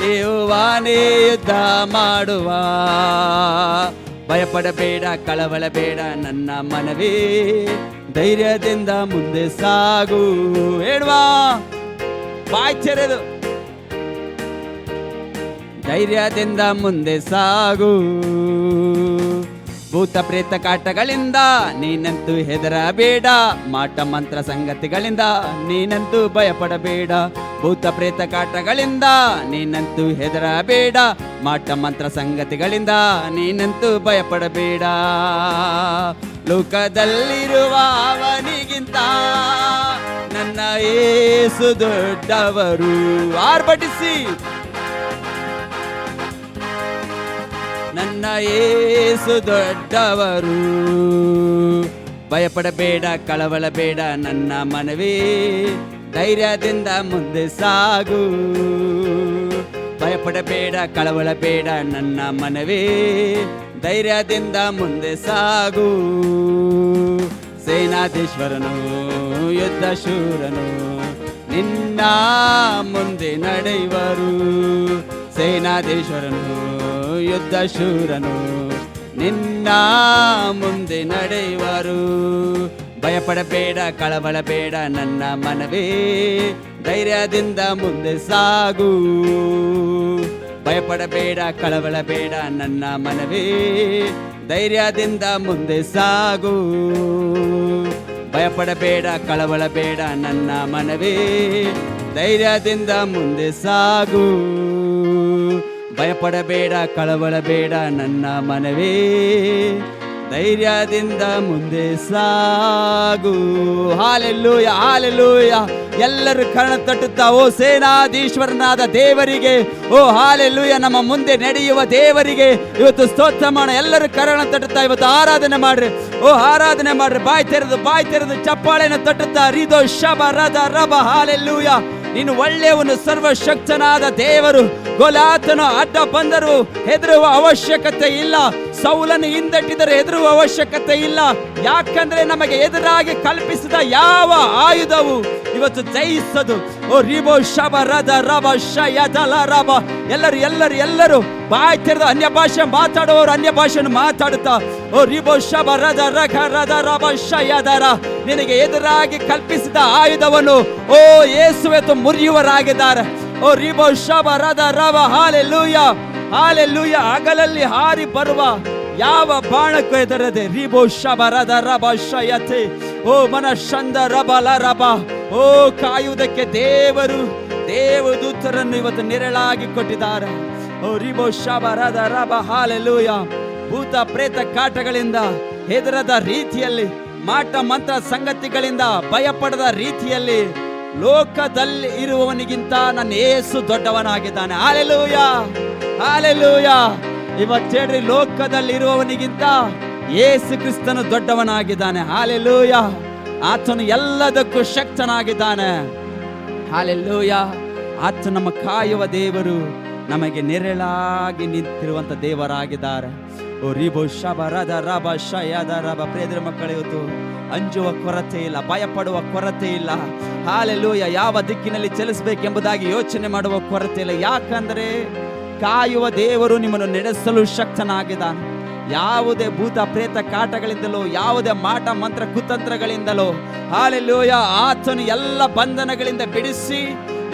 ಯೆಹೋವನೇ ಯುದ್ಧ ಮಾಡುವ. ಭಯಪಡಬೇಡ, ಕಳವಳಬೇಡ ನನ್ನ ಮನವೇ, ಧೈರ್ಯದಿಂದ ಮುಂದೆ ಸಾಗು. ಹೇಳುವಾ, ಬಾಯ್ ತೆರೆದು ಧೈರ್ಯದಿಂದ ಮುಂದೆ ಸಾಗು. ಭೂತ ಪ್ರೇತ ಕಾಟಗಳಿಂದ ನೀನಂತೂ ಹೆದರಬೇಡ, ಮಾಟ ಮಂತ್ರ ಸಂಗತಿಗಳಿಂದ ನೀನಂತೂ ಭಯಪಡಬೇಡ. ಭೂತ ಪ್ರೇತ ಕಾಟಗಳಿಂದ ನೀನಂತೂ ಹೆದರಬೇಡ, ಮಾಟ ಮಂತ್ರ ಸಂಗತಿಗಳಿಂದ ನೀನಂತೂ ಭಯಪಡಬೇಡ. ಲೋಕದಲ್ಲಿರುವ ಅವನಿಗಿಂತ ನನ್ನ ಯೇಸು ದೊಡ್ಡವರು. ಆರ್ಭಟಿಸಿ, ನನ್ನ ಯೇಸು ದೊಡ್ಡವರು. ಭಯಪಡಬೇಡ, ಕಳವಳಬೇಡ ನನ್ನ ಮನವೇ, ಧೈರ್ಯದಿಂದ ಮುಂದೆ ಸಾಗು. ಭಯಪಡಬೇಡ, ಕಳವಳಬೇಡ ನನ್ನ ಮನವೇ, ಧೈರ್ಯದಿಂದ ಮುಂದೆ ಸಾಗು. ಸೇನಾಧೀಶ್ವರನು ಯುದ್ಧ ಶೂರನು ನಿನ್ನ ಮುಂದೆ ನಡೆಯುವರು. ಸೇನಾಧೀಶ್ವರನು ಯುದ್ಧ ಶೂರನು ನಿನ್ನ ಮುಂದೆ ನಡೆಯುವರು. ಭಯಪಡಬೇಡ, ಕಳವಳಬೇಡ ನನ್ನ ಮನವೇ, ಧೈರ್ಯದಿಂದ ಮುಂದೆ ಸಾಗು. ಭಯಪಡಬೇಡ, ಕಳವಳಬೇಡ ನನ್ನ ಮನವೇ, ಧೈರ್ಯದಿಂದ ಮುಂದೆ ಸಾಗು. ಭಯಪಡಬೇಡ, ಕಳವಳಬೇಡ ನನ್ನ ಮನವೇ, ಧೈರ್ಯದಿಂದ ಮುಂದೆ ಸಾಗು. ಭಯಪಡಬೇಡ, ಕಳವಳಬೇಡ ನನ್ನ ಮನವೇ, ಧೈರ್ಯದಿಂದ ಮುಂದೆ ಸಾಗು. Hallelujah, hallelujah. ಎಲ್ಲರೂ ಕರ್ಣ ತಟ್ಟುತ್ತಾ ಓ ಸೇನಾಧೀಶ್ವರನಾದ ದೇವರಿಗೆ, ಓ ಹಾಲೆಲ್ಲೂಯ, ನಮ್ಮ ಮುಂದೆ ನಡೆಯುವ ದೇವರಿಗೆ ಇವತ್ತು ಸ್ತೋತ್ರ ಮಾಡ. ಎಲ್ಲರೂ ಕರ್ಣ ತಟ್ಟುತ್ತಾ ಇವತ್ತು ಆರಾಧನೆ ಮಾಡ್ರಿ. ಓ ಆರಾಧನೆ ಮಾಡ್ರಿ. ಬಾಯಿ ತೆರೆದು ಚಪ್ಪಾಳೆನ ತಟ್ಟುತ್ತಾ ರೀದೋ ಶಬ ರದ ರಬ. ಹಾಲೆಲ್ಲೂಯ. ನೀನು ಒಳ್ಳೆಯವನು, ಸರ್ವಶಕ್ತನಾದ ದೇವರು. ಗೋಲಾತನು ಅಡ್ಡ ಬಂದರು ಹೆದರುವ ಅವಶ್ಯಕತೆ ಇಲ್ಲ. ಸೌಲನ್ನು ಹಿಂದಟ್ಟಿದರೆ ಹೆದರುವ ಅವಶ್ಯಕತೆ ಇಲ್ಲ. ಯಾಕಂದ್ರೆ ನಮಗೆ ಎದುರಾಗಿ ಕಲ್ಪಿಸಿದ ಯಾವ ಆಯುಧವು ಇವತ್ತು ಜಯಿಸದು. ಓ ರಿಬೋ ಶಬ ರದ ರಬ ಶಯದಲ ರಬ. ಎಲ್ಲರೂ ಬಾಯಿ ತೆರೆದು ಅನ್ಯ ಭಾಷೆ ಮಾತಾಡುವವರು ಅನ್ಯ ಭಾಷೆಯನ್ನು ಮಾತಾಡುತ್ತಾ ಓ ರಿಬೋ ಶಬ ರದ ರಘ ರದ ರಬ ಶಯದರ. ನಿನಗೆ ಎದುರಾಗಿ ಕಲ್ಪಿಸಿದ ಆಯುಧವನ್ನು ಓ ಯೇಸುವೆತ್ತು ಮುರಿಯುವರಾಗಿದ್ದಾರೆ. ಓ ರಿಬೋ ಶಬ ರದ ರಬ. Hallelujah, hallelujah. ಹಗಲಲ್ಲಿ ಹಾರಿ ಬರುವ ಯಾವ ಬಾಣಕ್ಕೂ ಹೆದರದೆ ರಿಬೋ ಶಬ ರದ ರಬ ಶಯತೆ. ಓ ಮನಶಂದ ರಬಲ ರಬ. ಓ ಕಾಯುವುದಕ್ಕೆ ದೇವದೂತರನ್ನು ಇವತ್ತು ನೆರಳಾಗಿ ಕೊಟ್ಟಿದ್ದಾರೆ. ಓ ರಿಬೋ ಶಬ ರದ ರಬ. ಹಾಲೆಲ್ಲೂಯ. ಭೂತ ಪ್ರೇತ ಕಾಟಗಳಿಂದ ಹೆದರದ ರೀತಿಯಲ್ಲಿ, ಮಾಟ ಮಂತ್ರ ಸಂಗತಿಗಳಿಂದ ಭಯಪಡದ ರೀತಿಯಲ್ಲಿ ಲೋಕದಲ್ಲಿ ಇರುವವನಿಗಿಂತ ನನ್ನ ಯೇಸು ದೊಡ್ಡವನಾಗಿದ್ದಾನೆ. Hallelujah, hallelujah. ಇವತ್ತು ಹೇಳ್ರಿ, ಲೋಕದಲ್ಲಿ ಇರುವವನಿಗಿಂತ ಯೇಸು ಕ್ರಿಸ್ತನು ದೊಡ್ಡವನಾಗಿದ್ದಾನೆ. ಹಾಲೆಲ್ಲೂಯ. ಆತನು ಎಲ್ಲದಕ್ಕೂ ಶಕ್ತನಾಗಿದ್ದಾನೆ. ಹಾಲೆಲ್ಲೂಯ. ಆತ ನಮ್ಮ ಕಾಯುವ ದೇವರು, ನಮಗೆ ನೆರಳಾಗಿ ನಿಂತಿರುವಂತ ದೇವರಾಗಿದ್ದಾರೆ. ಓ ರಿಬೋ ಶಬ ರದ ರಬ ಶಯದ ರಬ. ಪ್ರಿಯರ ಮಕ್ಕಳು, ಇವತ್ತು ಅಂಜುವ ಕೊರತೆ ಇಲ್ಲ, ಭಯಪಡುವ ಕೊರತೆ ಇಲ್ಲ. ಹಾಲೆಲ್ಲೂಯ. ಯಾವ ದಿಕ್ಕಿನಲ್ಲಿ ಚಲಿಸಬೇಕೆಂಬುದಾಗಿ ಯೋಚನೆ ಮಾಡುವ ಕೊರತೆ ಇಲ್ಲ. ಯಾಕಂದ್ರೆ ಕಾಯುವ ದೇವರು ನಿಮ್ಮನ್ನು ನಡೆಸಲು ಶಕ್ತನಾಗಿದ್ದಾನೆ. ಯಾವುದೇ ಭೂತ ಪ್ರೇತ ಕಾಟಗಳಿಂದಲೋ, ಯಾವುದೇ ಮಾಟ ಮಂತ್ರ ಕುತಂತ್ರಗಳಿಂದಲೋ ಹಾಲೆಲ್ಲೂಯ ಆತನು ಎಲ್ಲ ಬಂಧನಗಳಿಂದ ಬಿಡಿಸಿ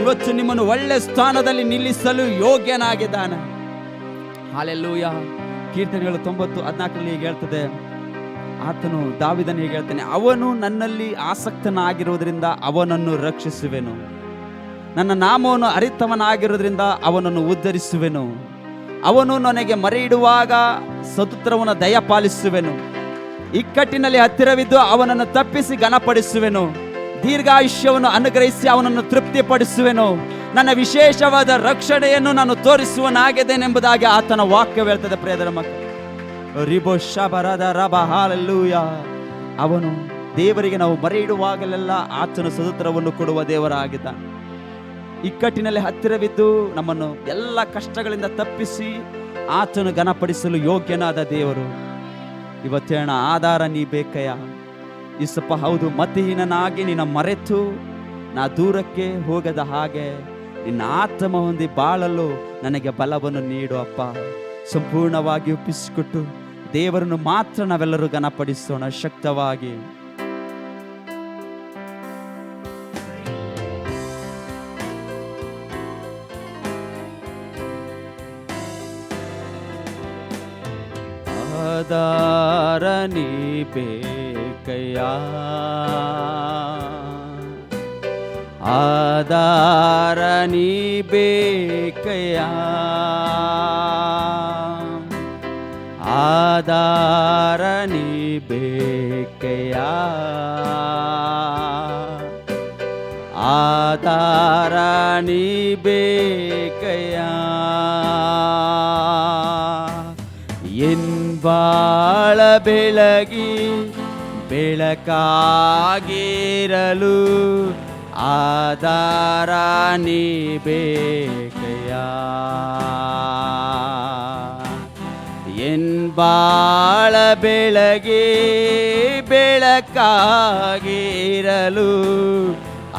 ಇವತ್ತು ನಿಮ್ಮನ್ನು ಒಳ್ಳೆ ಸ್ಥಾನದಲ್ಲಿ ನಿಲ್ಲಿಸಲು ಯೋಗ್ಯನಾಗಿದ್ದಾನೆ. ಹಾಲೆಲ್ಲೂಯ. ಕೀರ್ತನೆಗಳು 90:14 ಹೇಳ್ತದೆ, ಆತನು ದಾವೀದನಿಗೆ ಹೇಳ್ತಾನೆ, ಅವನು ನನ್ನಲ್ಲಿ ಆಸಕ್ತನಾಗಿರುವುದರಿಂದ ಅವನನ್ನು ರಕ್ಷಿಸುವೆನು, ನನ್ನ ನಾಮವನ್ನು ಅರಿತವನಾಗಿರುವುದರಿಂದ ಅವನನ್ನು ಉದ್ಧರಿಸುವೆನು, ಅವನು ನನಗೆ ಮರೆ ಇಡುವಾಗ ಸದುತ್ರವನ್ನು ದಯಪಾಲಿಸುವೆನು, ಇಕ್ಕಟ್ಟಿನಲ್ಲಿ ಹತ್ತಿರವಿದ್ದು ಅವನನ್ನು ತಪ್ಪಿಸಿ ಘನಪಡಿಸುವೆನು, ದೀರ್ಘಾಯುಷ್ಯವನ್ನು ಅನುಗ್ರಹಿಸಿ ಅವನನ್ನು ತೃಪ್ತಿಪಡಿಸುವೆನು, ನನ್ನ ವಿಶೇಷವಾದ ರಕ್ಷಣೆಯನ್ನು ನಾನು ತೋರಿಸುವನಾಗಿದ್ದೇನೆಂಬುದಾಗಿ ಆತನ ವಾಕ್ಯ ಹೇಳ್ತದೆ. ಪ್ರಿಯರ ಮಕ್ಕಳು, ರಿಬೋ ಶಬರದ ರಬ. ಹಾಲೆಲ್ಲೂಯ. ಅವನು ದೇವರಿಗೆ ನಾವು ಮರೆ ಇಡುವಾಗಲೆಲ್ಲ ಆತನು ಸದುತ್ರವನ್ನು ಕೊಡುವ ದೇವರಾಗಿದ್ದಾನೆ. ಇಕ್ಕಟ್ಟಿನಲ್ಲಿ ಹತ್ತಿರವಿದ್ದು ನಮ್ಮನ್ನು ಎಲ್ಲ ಕಷ್ಟಗಳಿಂದ ತಪ್ಪಿಸಿ ಆತನು ಘನಪಡಿಸಲು ಯೋಗ್ಯನಾದ ದೇವರು. ಇವತ್ತೇಣ ಆಧಾರ ನೀ ಬೇಕಯ್ಯ ಇಸಪ್ಪ. ಹೌದು, ಮತಿಹೀನನಾಗಿ ನಿನ್ನ ಮರೆತು ನಾ ದೂರಕ್ಕೆ ಹೋಗದ ಹಾಗೆ ನಿನ್ನ ಆತ್ಮ ಹೊಂದಿ ಬಾಳಲು ನನಗೆ ಬಲವನ್ನು ನೀಡು ಅಪ್ಪ. ಸಂಪೂರ್ಣವಾಗಿ ಒಪ್ಪಿಸಿಕೊಟ್ಟು ದೇವರನ್ನು ಮಾತ್ರ ನಾವೆಲ್ಲರೂ ಘನಪಡಿಸೋಣ ಶಕ್ತವಾಗಿ. ಆಧಾರ ನೀ ಬೇಕಯ್ಯ, ಆಧಾರ ನೀ ಬೇಕಯ್ಯ, ಆಧಾರ ನೀ ಬೇಕಯ್ಯ, ಆಧಾರ ನೀ ಬೇಕಯ್ಯ. ಬಾಳ ಬೆಳಗಿ ಬೆಳಕಾಗಿರಲು ಆಧಾರ ನೀ ಬೇಕಯ್ಯ. ಎನ್ ಬಾಳ ಬೆಳಗಿ ಬೆಳಕಾಗಿರಲು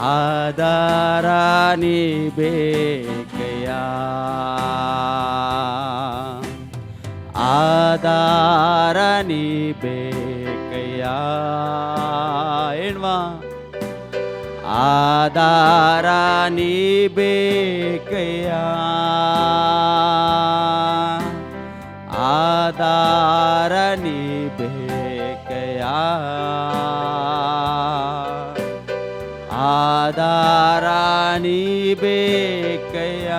ಆಧಾರ ನೀ ಬೇಕಯ್ಯ, ಆಧಾರ ನೀ ಬೇಕಯ್ಯ. ಏನ್ವಾ ಆಧಾರ ನೀ ಬೇಕಯ್ಯ, ಆಧಾರ ನೀ ಬೇಕಯ್ಯ, ಆಧಾರ ನೀ ಬೇಕಯ್ಯ.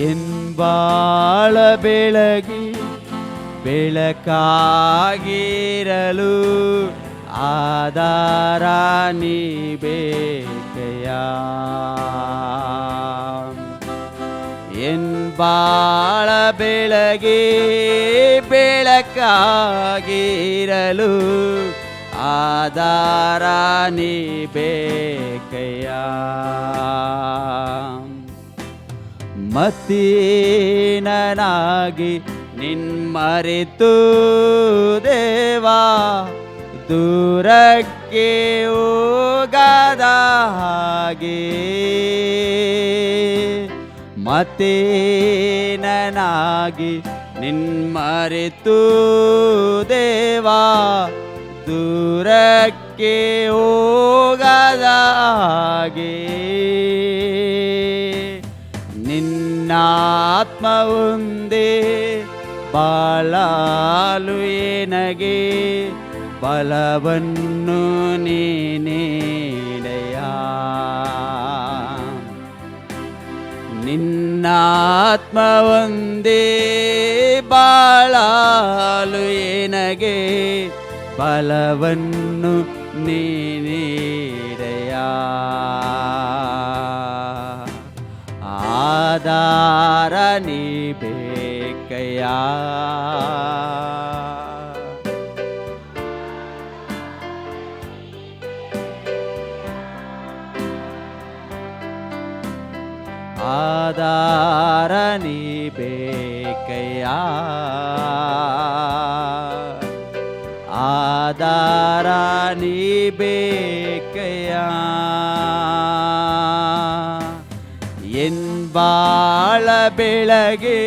ಎನ್ಬಾಳ ಬೆಳಗಿ ಬೆಳಕಾಗಿರಲು ಆಧಾರ ನೀ ಬೇಕಯ್ಯ, ಎನ್ಬಾಳ ಬೆಳಗಿ ಬೆಳಕಾಗಿರಲು ಆಧಾರ ನೀ ಬೇಕಯ್ಯ. ಮತ್ತೀನನಾಗಿ ನಿನ್ಮರೆತು ದೇವಾ ದೂರಕ್ಕೆ ಹೋಗದ ಹಾಗೆ, ಮತ್ತೇನನಾಗಿ ನಿನ್ಮರೆತು ದೇವಾ ದೂರಕ್ಕೆ ಹೋಗದ ಹಾಗೆ, ನಿನ್ನಾತ್ಮ ಒಂದೇ ಬಾಳಲು ಎನಗೆ ಬಲವನ್ನು ನೀನೆಡೆಯ, ನಿನ್ನಾತ್ಮ ಒಂದೇ ಬಾಳಲು ಎನಗೆ ಬಲವನ್ನು ನೀನೆಡೆಯ. ಆಧಾರ ನೀ ಬೇಕಯ್ಯ, ಆಧಾರ ನೀ ಬೇಕಯ್ಯ, ಆಧಾರ ನೀ ಬೇಕಯ್ಯ. ಎನ್ಬಾಳ ಬೆಳಗ್ಗೆ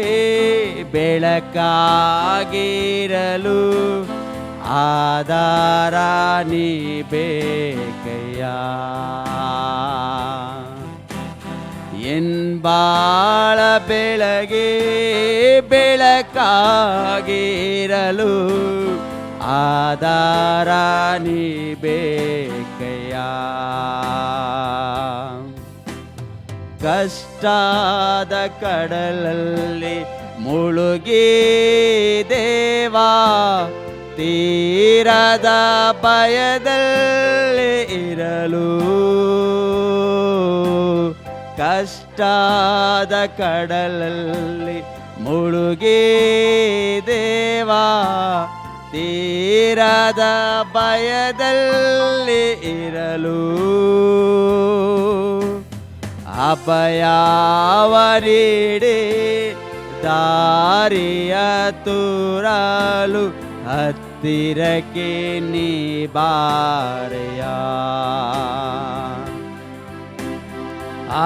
ಬೆಳಕಾಗಿರಲು ಆಧಾರ ನೀ ಬೇಕಯ್ಯ, ಎನ್ಬಾಳ ಬೆಳಗ್ಗೆ ಬೆಳಕಾಗಿರಲು ಆಧಾರ ನೀ ಬೇಕಯ್ಯ. ಕಷ್ಟದ ಕಡಲಲ್ಲಿ ಮುಳುಗಿ ದೇವಾ ತೀರದ ಭಯದಲ್ಲಿ ಇರಲು, ಕಷ್ಟದ ಕಡಲಲ್ಲಿ ಮುಳುಗಿ ದೇವಾ ತೀರದ ಭಯದಲ್ಲಿ ಇರಲು, ಅಭಯವ ನೀಡಿ ದಾರಿಯ ತೋರಲು ಹತ್ತಿರಕ್ಕೆ ನೀ ಬಾರೆಯ,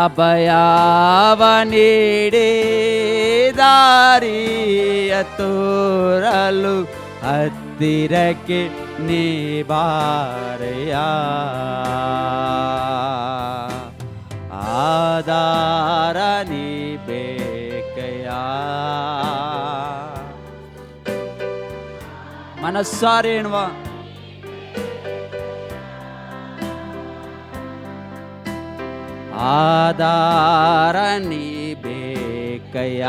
ಅಭಯವ ನೀಡಿ ದಾರಿಯ ತೋರಲು ಹತ್ತಿರಕ್ಕೆ ನೀ ಬಾರೆಯ. ಆಧಾರ ನೀ ಬೇಕಯ್ಯ, ಮನಸ್ಸಾರೆ ಎನ್ನುವ ಆಧಾರ ನೀ ಬೇಕಯ್ಯ,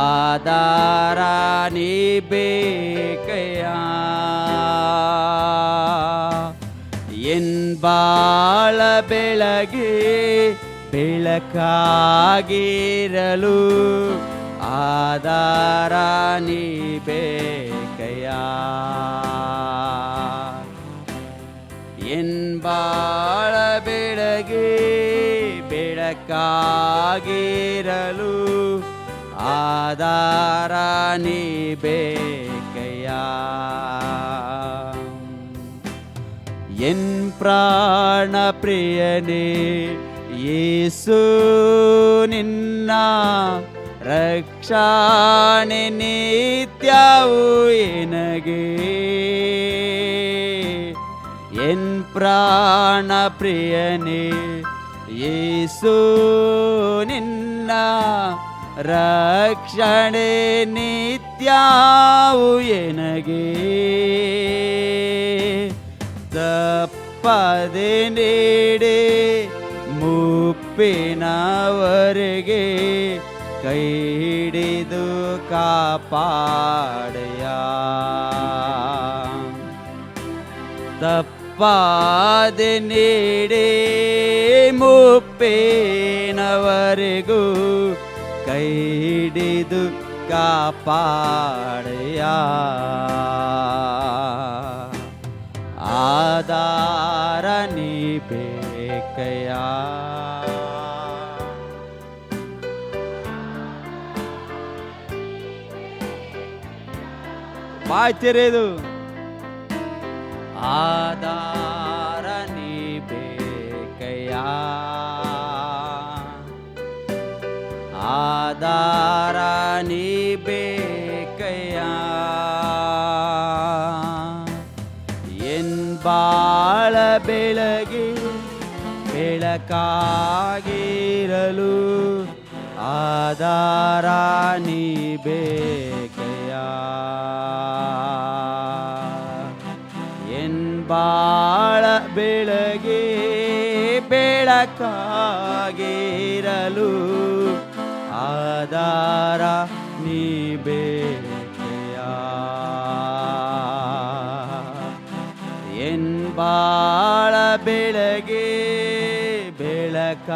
ಆಧಾರ ನೀ ಬೇಕಯ್ಯ. ಎನ್ಬಾಳ ಬೆಳಗ್ಗೆ ಬೆಳಕಾಗಿರಲು ಆಧಾರ ನೀ ಬೇಕಯ್ಯ, ಎನ್ಬಾಳ ಬೆಳಗ್ಗೆ ಬೆಳಕಾಗಿರಲು ಆಧಾರ ನೀ ಬೇಕಯ್ಯ. என் ಪ್ರಾಣ ಪ್ರಿಯನೇ ಯೇಸು ನಿನ್ನ ರಕ್ಷಣೆ ನಿತ್ಯವೂ ಎನಗೆ ಎನ್ ಪ್ರಾಣ ಪ್ರಿಯನೇ ಯೇಸು ನಿನ್ನ ರಕ್ಷಣೆ ನಿತ್ಯವೂ ಎನಗೆ ತಪ್ಪದೆ ನೀಡಿ ಮುಪ್ಪಿನವರೆಗೆ ಕೈ ಹಿಡಿದು ಕಾಪಾಡೆಯ ತಪ್ಪದೆ ನೀಡಿ ಮುಪ್ಪಿನವರೆಗೂ ಕೈ ಹಿಡಿದು ಕಾಪಾಡೆಯ ಆಧಾರ ನೀ ಬೇಕಯ್ಯ ಬಾಯ್ ತೆರೆದು ಆಧಾರ ನೀ ಬೇಕಯ್ಯ ಆಧಾರ ನೀ ಬೇಕಯ್ಯ ಎನ್ ಬಾಳ ಬೆಳಗಿ ಬೆಳಕಾಗಿರಲು ಆಧಾರ ನೀ ಬೇಕಯ್ಯ ಎನ್ ಬಾಳ ಬೆಳಗಿ ಬೆಳಕಾಗಿರಲು ಆಧಾರ ನೀ ಬೇಕಯ್ಯ ಎನ್ ಬಾಳ ಬೆಳಗ್ಗೆ ಬೆಳಕಾಗಿರಲು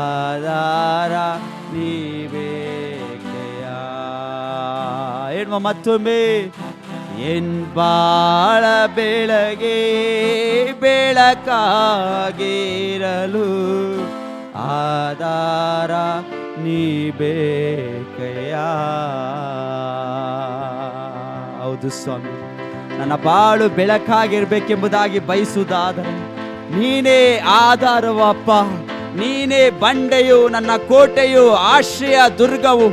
ಆಧಾರ ನೀ ಬೇಕಯ್ಯ ಹೇಳುವ ಮತ್ತೊಮ್ಮೆ ಎನ್ ಬಾಳ ಬೆಳಗ್ಗೆ ಬೆಳಕಾಗಿರಲು ಆಧಾರ ನೀ ಬೇಕಯ್ಯ ಹೌದು ಸ್ವಾಮಿ, ನನ್ನ ಬಾಳು ಬೆಳಕಾಗಿರ್ಬೇಕೆಂಬುದಾಗಿ ಬಯಸುವುದಾದರೆ ನೀನೇ ಆಧಾರವಪ್ಪ, ನೀನೇ ಬಂಡೆಯು, ನನ್ನ ಕೋಟೆಯು, ಆಶ್ರಯ ದುರ್ಗವು.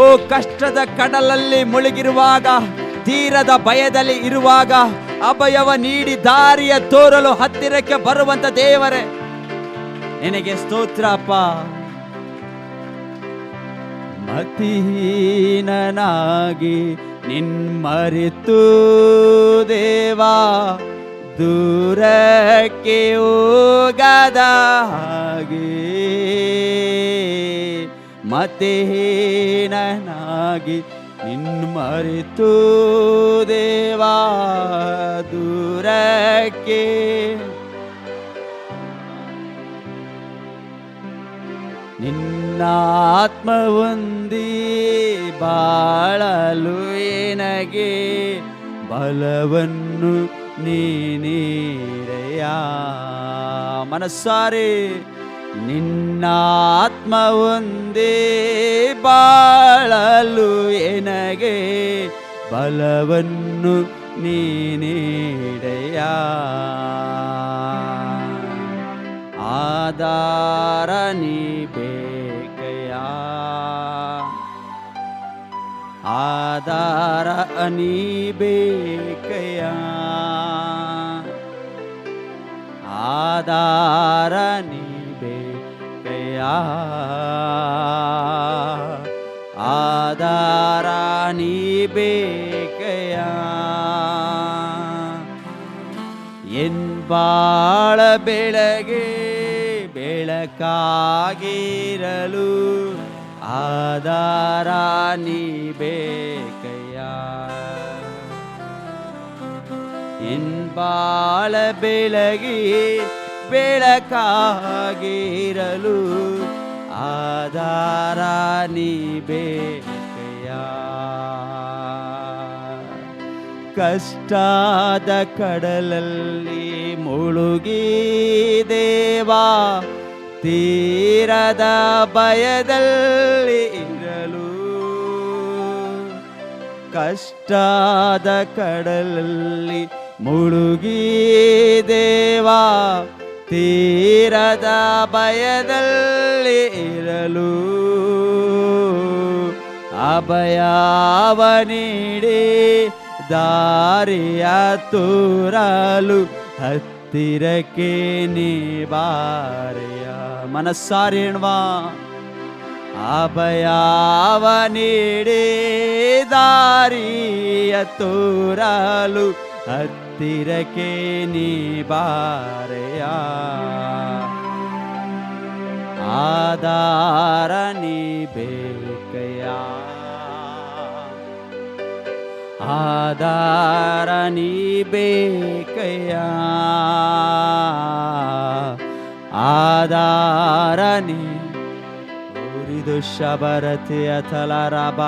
ಓ ಕಷ್ಟದ ಕಡಲಲ್ಲಿ ಮುಳುಗಿರುವಾಗ, ತೀರದ ಭಯದಲ್ಲಿ ಇರುವಾಗ ಅಭಯವ ನೀಡಿ ದಾರಿಯ ತೋರಲು ಹತ್ತಿರಕ್ಕೆ ಬರುವಂತ ದೇವರೇ ನಿನಗೆ ಸ್ತೋತ್ರ ಅಪ್ಪ. ಮತಿಹೀನನಾಗಿ ನಿನ್ಮರೆತು ದೇವಾ ದೂರಕ್ಕೆ ಹೋಗದ ಹಾಗೆ, ಮತಿಹೀನನಾಗಿ ನಿನ್ಮರೆತು ದೇವಾ ದೂರಕ್ಕೆ ನಿನ್ನ ಆತ್ಮ ಹೊಂದಿ ಬಾಳಲು ಏನಗೆ ಬಲವನ್ನು ನೀನೆಯ ಮನಸ್ಸಾರೆ. ನಿನ್ನ ಆತ್ಮ ಹೊಂದಿ ಬಾಳಲು ಏನಗೆ ಬಲವನ್ನು ನೀನೆಯ ಆಧಾರ ನೀ ಬೇಕಯ್ಯ, ಆಧಾರ ನೀ ಬೇಕಯ್ಯ, ಆಧಾರ ನೀ ಬೇಕಯ್ಯ, ಆಧಾರ ನೀ ಬೇಕಯ್ಯ. ಎನ್ ಬಾಳ ಬೆಳಗ್ಗೆ ಬೆಳಕಾಗಿರಲು ಆಧಾರ ನೀ ಬೇಕಯ್ಯ. ಎನ್ ಬಾಳ ಬೆಳಗಿ ಬೆಳಕಾಗಿರಲು ಆಧಾರ ನೀ ಬೇಕಯ್ಯ. ಕಷ್ಟದ ಕಡಲಲ್ಲಿ ಮುಳುಗಿ ದೇವಾ ತೀರದ ಭಯದಲ್ಲಿ ಇರಲು ಕಷ್ಟದ ಕಡಲಲ್ಲಿ ಮುಳುಗಿ ದೇವಾ ತೀರದ ಭಯದಲ್ಲಿ ಇರಲು ಅಭಯವ ನೀಡಿ ದಾರಿಯ ತೋರಲು ಹತ್ತಿರಕ್ಕೆ ನೀ ಬಾರೆಯ. ಮನಸ್ಸಾರಿ ಹೆಣ್ವಾ, ಅಭಯವ ನೀಡಿ ದಾರಿಯ ತೋರಲು ಹತ್ತಿರಕ್ಕೆ ನೀ ಬಾರೆಯ. ಆಧಾರ ನೀ ಬೇಕಯ್ಯ, ಆಧಾರ ನೀ ಬೇಕಯ್ಯ, ಆಧಾರ ನೀ ಉರಿದು ಶಬರತೆಯ ತಲರಬ.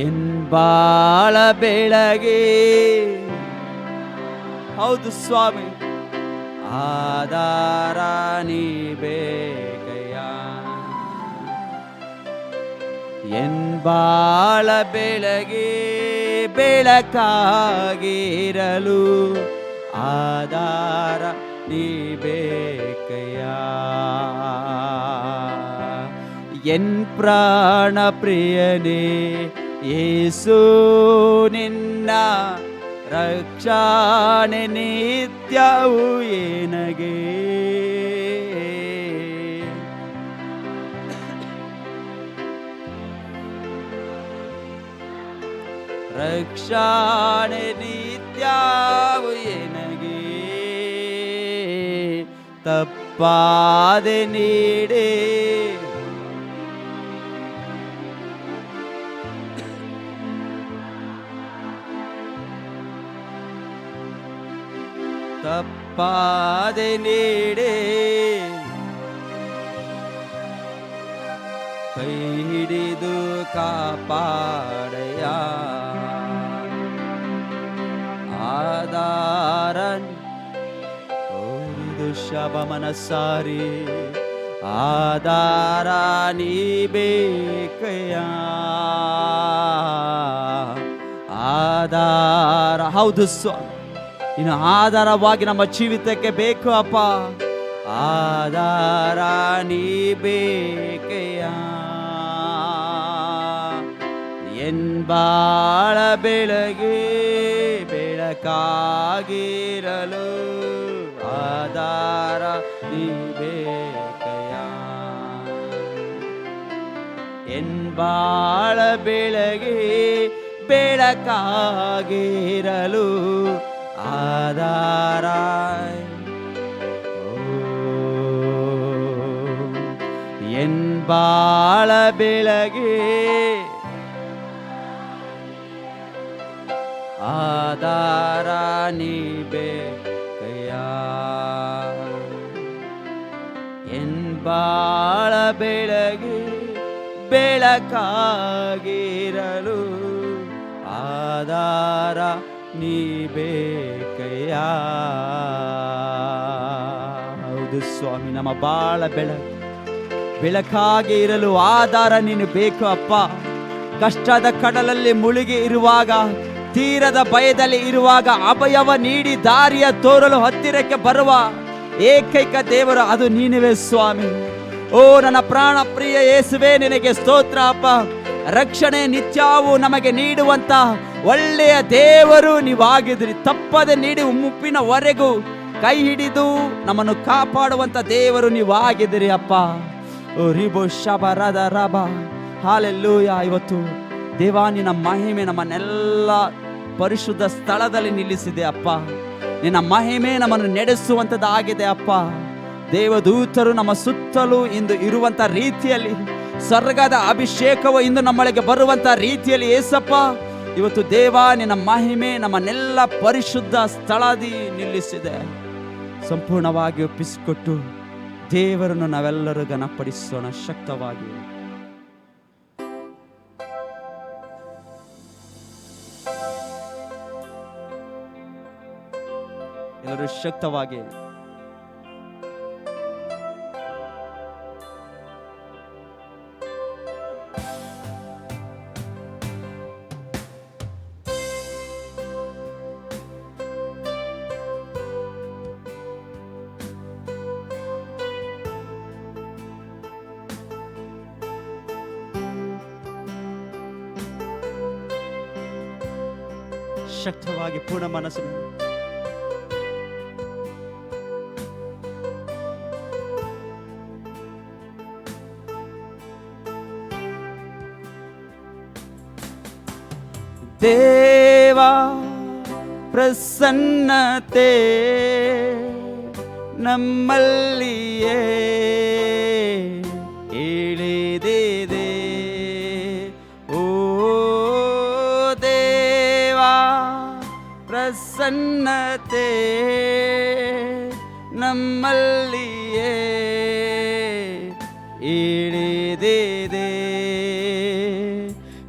ಎನ್ ಬಾಳ ಬೆಳಗ್ಗೆ, ಹೌದು ಸ್ವಾಮಿ, ಆಧಾರ ನೀ ಬೇಕಯ್ಯ. ಎನ್ ಬಾಳ ಬೆಳಗ್ಗೆ ಬೆಳಕಾಗಿರಲು ಆಧಾರ ನೀ ಬೇಕಯ್ಯ. ಎನ್ ಪ್ರಾಣ ಪ್ರಿಯನೇ ಯೇಸು ನಿನ್ನ ರಕ್ಷಣೆ ನಿತ್ಯವೂ ಏನಗೆ. ರಕ್ಷಣೆ ನಿತ್ಯವೂ ಏನಗೆ. ತಪ್ಪಾದೆ ನೀಡೆ ತಪ್ಪಾದೆ ನೀಡೆ ಕೈ ಹಿಡಿದು ಕಾಪಾಡಯ. ಆಧಾರ ಓರಿದು ಶಬ ಮನಸ್ಸಾರಿ, ಆಧಾರ ನೀ ಬೇಕಯ್ಯ, ಆಧಾರ. ಹೌದು ಸ್ವಾಮಿ, ಇನ್ನು ಆಧಾರವಾಗಿ ನಮ್ಮ ಜೀವಿತಕ್ಕೆ ಬೇಕು ಅಪ್ಪ. ಆಧಾರ ನೀ ಬೇಕಯ್ಯ. ಎನ್ ಬಾಳ ಬೆಳಗ್ಗೆ ಬೆಳಕಾಗಿರಲು ಆಧಾರ ನೀ ಬೇಕಯ್ಯ. ಎನ್ ಬಾಳ ಬೆಳಗ್ಗೆ ಬೆಳಕಾಗಿರಲು ಆಧಾರ. ಎನ್ ಬಾಳ ಬೆಳಗ್ಗೆ ಆಧಾರ ನೀ ಬೇಕಯ್ಯ. ಎನ್ ಬಾಳ ಬೆಳಗ್ಗೆ ಬೆಳಕಾಗಿರಲು ಆಧಾರ ನೀ ಬೇಕಯ್ಯ. ಹೌದು ಸ್ವಾಮಿ, ನಮ್ಮ ಬಾಳ ಬೆಳಕಾಗಿ ಇರಲು ಆಧಾರ ನೀನು ಬೇಕು ಅಪ್ಪ. ಕಷ್ಟದ ಕಡಲಲ್ಲಿ ಮುಳುಗಿ ಇರುವಾಗ, ತೀರದ ಭಯದಲ್ಲಿ ಇರುವಾಗ ಅಭಯವ ನೀಡಿ ದಾರಿಯ ತೋರಲು ಹತ್ತಿರಕ್ಕೆ ಬರುವ ಏಕೈಕ ದೇವರು ಅದು ನೀನುವೇ ಸ್ವಾಮಿ. ಓ ನನ್ನ ಪ್ರಾಣ ಪ್ರಿಯ ಯೇಸುವೆ, ನಿನಗೆ ಸ್ತೋತ್ರ ಅಪ್ಪ. ರಕ್ಷಣೆ ನಿತ್ಯವೂ ನಮಗೆ ನೀಡುವಂತ ಒಳ್ಳೆಯ ದೇವರು ನೀವಾಗಿದ್ರಿ. ತಪ್ಪದೆ ನೀಡಿ ಮುಪ್ಪಿನವರೆಗೂ ಕೈ ಹಿಡಿದು ನಮ್ಮನ್ನು ಕಾಪಾಡುವಂತ ದೇವರು ನೀವಾಗಿದ್ದೀರಿ ಅಪ್ಪ. ಓ ರಿಬೋ ಶಬರದ ರಬ. ಹಾಲೆಲ್ಲೂಯ. ಇವತ್ತು ದೇವಾ, ನಿನ್ನ ಮಹಿಮೆ ನಮ್ಮನ್ನೆಲ್ಲ ಪರಿಶುದ್ಧ ಸ್ಥಳದಲ್ಲಿ ನಿಲ್ಲಿಸಿದೆ ಅಪ್ಪ. ನಿನ್ನ ಮಹಿಮೆ ನಮ್ಮನ್ನು ನಡೆಸುವಂಥದ್ದಾಗಿದೆ ಅಪ್ಪ. ದೇವದೂತರು ನಮ್ಮ ಸುತ್ತಲೂ ಇಂದು ಇರುವಂತ ರೀತಿಯಲ್ಲಿ, ಸ್ವರ್ಗದ ಅಭಿಷೇಕವು ಇಂದು ನಮ್ಮೊಳಗೆ ಬರುವಂತ ರೀತಿಯಲ್ಲಿ ಏಸಪ್ಪ, ಇವತ್ತು ದೇವ ನಿನ್ನ ಮಹಿಮೆ ನಮ್ಮನ್ನೆಲ್ಲ ಪರಿಶುದ್ಧ ಸ್ಥಳದಿ ನಿಲ್ಲಿಸಿದೆ. ಸಂಪೂರ್ಣವಾಗಿ ಒಪ್ಪಿಸಿಕೊಟ್ಟು ದೇವರನ್ನು ನಾವೆಲ್ಲರೂ ಘನಪಡಿಸೋಣ ಶಕ್ತವಾಗಿ. ಎಲ್ಲರೂ ಶಕ್ತವಾಗಿ ಶಕ್ತವಾಗಿ ಪೂರ್ಣ ಮನಸ್ಸಿನ ದೇವಾ ಪ್ರಸನ್ನತೆ ನಮ್ಮಲ್ಲಿಯೇ ಇಳಿದಿದೆ. ಓ ದೇವಾ ಪ್ರಸನ್ನತೆ ನಮ್ಮಲ್ಲಿಯೇ ಇಳಿದಿದೆ.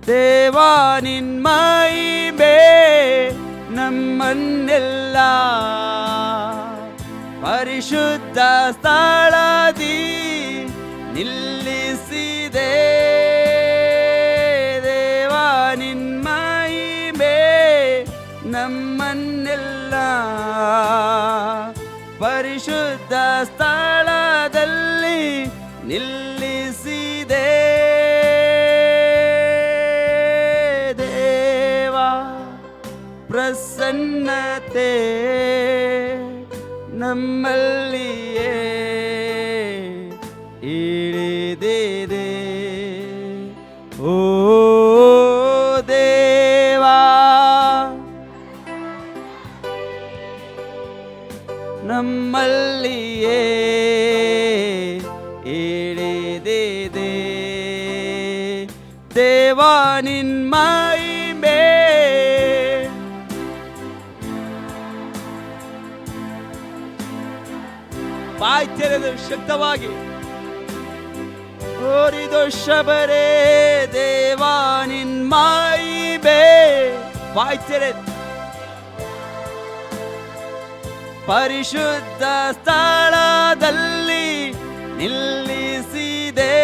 ದೇವಾ ನಿನ್ ಮಹಿಮೆ ನಮ್ಮನ್ನೆಲ್ಲ ಪರಿಶುದ್ಧ ಸ್ಥಳದಿ ನಿಲ್ಲಿಸಿದೆ. ದೇವಾ ನಿನ್ ಮಹಿಮೆ ನಮ್ಮನ್ನೆಲ್ಲ ಪರಿಶುದ್ಧ ಸ್ಥಳದಲ್ಲಿ ನಿಲ್ಲಿಸಿದೆ. ಪ್ರಸನ್ನತೆ ನಮ್ಮಲ್ಲಿಯೇ ಇಳಿದಿದೆ. ಓ ದೇವಾ ನಮ್ಮಲ್ಲಿಯೇ ಇಳಿದಿದೆ. ದೇವಾ ನಿನ್ ಮಹಿಮೆ ಬಾಯ್ ತೆರೆದು ಶಕ್ತವಾಗಿ ಓರಿದೋ ಶಬರೇ. ದೇವಾ ನಿನ್ ಮಹಿಮೆ ಬಾಯ್ ತೆರೆದು ಪರಿಶುದ್ಧ ಸ್ಥಳದಲ್ಲಿ ನಿಲ್ಲಿಸಿದೆ.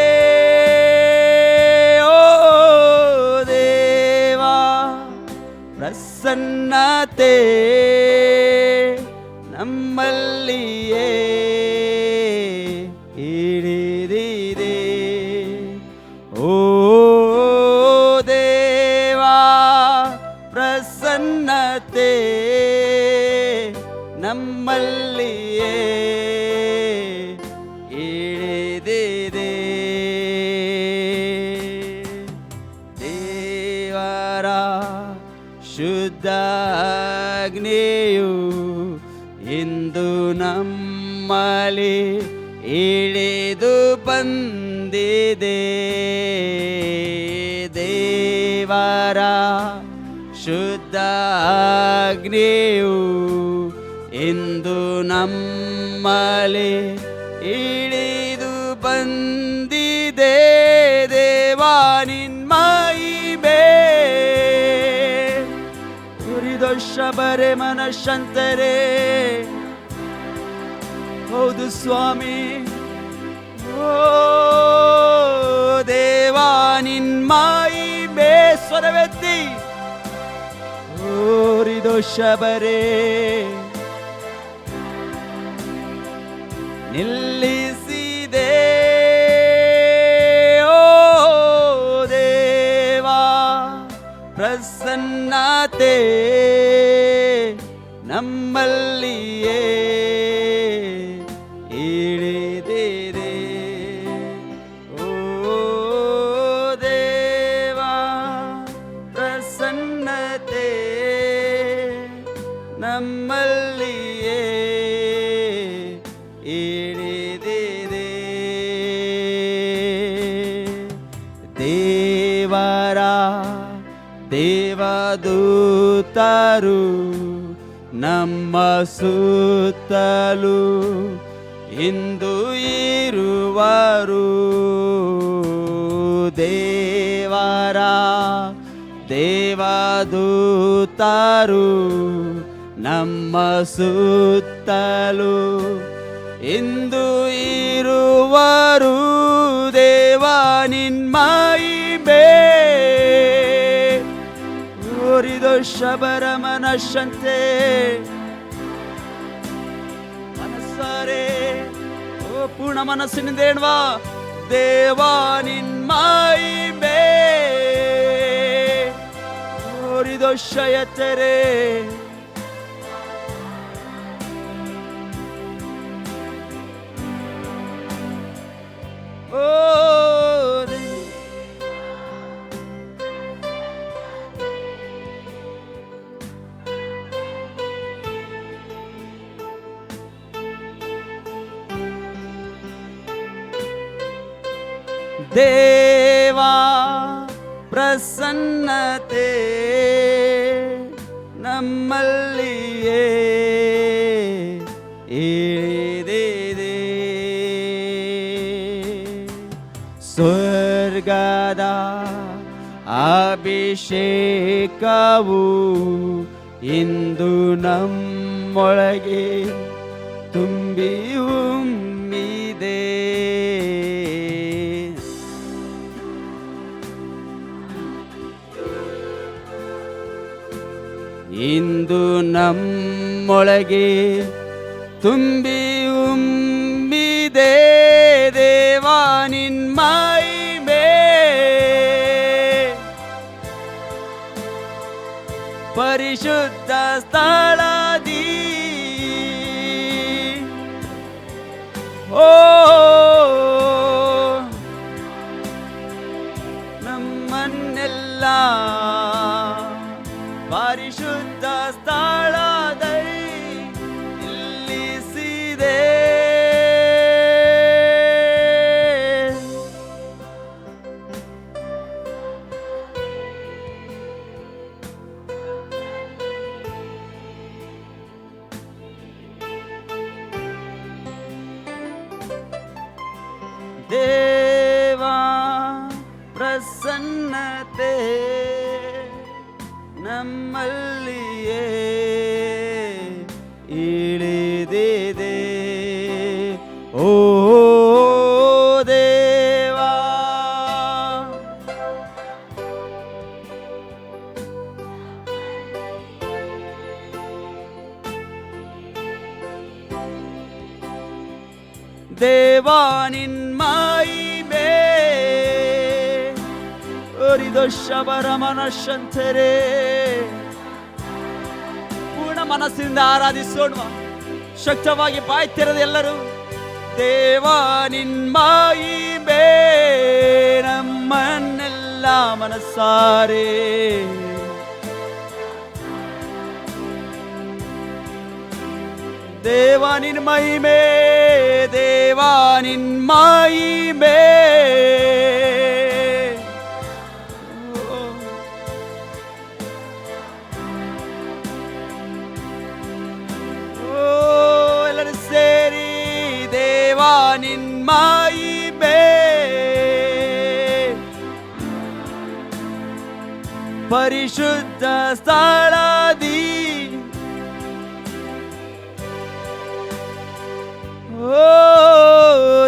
ಓ ದೇವಾ ಪ್ರಸನ್ನತೆ ನಮ್ಮಲ್ಲಿಯೇ ಇಳಿದಿದೆ. ಓ ದೇವಾ ಪ್ರಸನ್ನತೆ ನಮ್ಮಲ್ಲಿಯೇ ಇಳಿದಿದೆ. ದೇವರ ಶುದ್ಧ ಅಗ್ನಿಯು ಇಂದು ನಮ್ಮಲ್ಲಿ ಇಳಿದು ಬಂದಿದೆ. ದೇವರ ಶುದ್ಧ ಅಗ್ನಿಯು ಇಂದು ನಮ್ಮಲ್ಲಿ ಇಳಿದು ಬಂದಿದೆ. ದೇವಾ ನಿನ್ ಮಹಿಮೆ ಉರಿದೋ ಶಬರೆ ಮನಶಂತರೆ. ಹೌದು ಸ್ವಾಮಿ. ಓ ದೇವಾ ನಿನ್ ಮಹಿಮೆ ಸ್ವರವೆತ್ತಿ ಓರಿದೋ ಶಬರೆ ನಿಲ್ಲಿಸಿದೆ. ಓ ದೇವಾ ಪ್ರಸನ್ನತೆ ನಮ್ಮಲ್ಲಿಯೇ ಇಳಿದಿದೆ. ಓ ದೇವಾ ಪ್ರಸನ್ನತೆ ನಮ್ಮಲ್ಲಿಯೇ ಇಳಿದಿದೆ. ದೇವರ ದೇವದೂತರು ನಮ್ಮ ಸುತ್ತಲೂ ಇಂದು ಇರುವರು. ದೇವರ ದೇವದೂತರು ನಮ್ಮ ಸುತ್ತಲೂ ಇಂದು ಇರುವರು. ದೇವಾ ನಿನ್ ಮಹಿಮೆ ಓರಿದೋ ಶಬರ ಮನಶಂತೆ ಮನಸ್ಸಾರೆ. ಓ ಪೂರ್ಣ ಮನಸ್ಸಿನಿಂದ ಹೇಳುವ ದೇವಾ ನಿನ್ ಮಹಿಮೆ ಓರಿದೋ ಶಯತರೆ ಓ ದೇವಾ ಪ್ರಸನ್ನತೆ ನಮ್ಮಲ್ಲಿಯೇ ಇಳಿದಿದೆ. ಸ್ವರ್ಗದ ಅಭಿಷೇಕವು ಇಂದು ನಮ್ಮೊಳಗೆ ತುಂಬಿ ಉಮ್ಮಿದೆ. ಇಂದು ನಮ್ಮೊಳಗೆ ತುಂಬಿ ಉಮ್ಮಿದೆ. ದೇವಾ ನಿನ್ ಮಹಿಮೆ ಪರಿಶುದ್ಧ ಸ್ಥಳದಿ ಓ ನಮ್ಮನ್ನೆಲ್ಲ ಪರಿಶುದ್ಧ ಸ್ಥಳದಲ್ಲಿ ನಿಲ್ಲಿಸಿದೆ. ದೇವಾ ಪ್ರಸನ್ನತೆ ನಮ್ಮಲ್ಲಿಯೇ ಇಳಿದಿದೆ. ಓ ದೇವಾ ದೇವಾ ನಿನ್ ಮಹಿಮೆ ಶಬರ ಮನಶಂತರೆ ಪೂರ್ಣ ಮನಸ್ಸಿನಿಂದ ಆರಾಧಿಸೋಣ. ಶಕ್ತವಾಗಿ ಬಾಯಿ ತೆರೆದ ಎಲ್ಲರೂ ದೇವಾ ನಿನ್ ಮಹಿಮೆ ನಮ್ಮನ್ನೆಲ್ಲ ಮನಸಾರೆ ದೇವಾ ನಿನ್ ಮಹಿಮೆ ದೇವಾ ನಿನ್ ಮಹಿಮೆ ನಿನ್ ಮಹಿಮೆ ಪರಿಶುದ್ಧ ಸ್ಥಳದಿ ಓ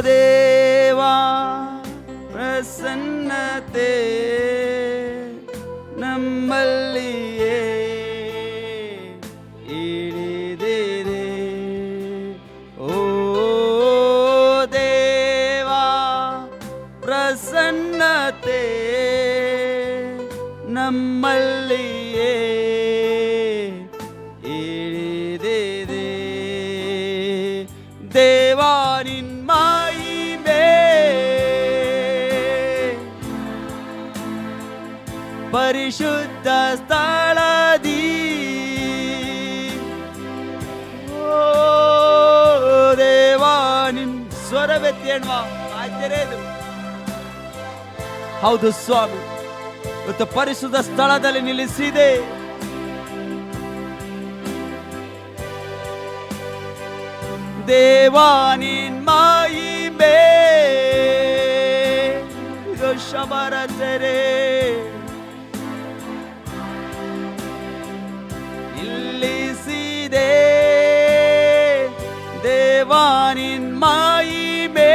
ದೇವಾ ಪ್ರಸನ್ನತೆ ನಮ್ಮಲ್ಲಿಯೇ ಇಳಿದಿದೆ. ಓ ಪ್ರಸನ್ನತೆ ನಮ್ಮಲ್ಲಿಯೇ ಇಳಿದಿದೆ. ದೇವಾ ನಿನ್ ಮಹಿಮೆ ಪರಿಶುದ್ಧ ಸ್ಥಳದಿ ಓ ದೇವಾ ನಿನ್ ಸ್ವರವೆತ್ತಿ ಎನ್ನುವ ಆಚರಣೆ. ಹೌದು ಸ್ವಾಮಿ, ಇವತ್ತು ಪರಿಶುದ್ಧ ಸ್ಥಳದಲ್ಲಿ ನಿಲ್ಲಿಸಿದೆ. ದೇವಾ ನಿನ್ ಮಹಿಮೆ ಶಬರಚರೆ ನಿಲ್ಲಿಸಿದೆ. ದೇವಾ ನಿನ್ ಮಹಿಮೆ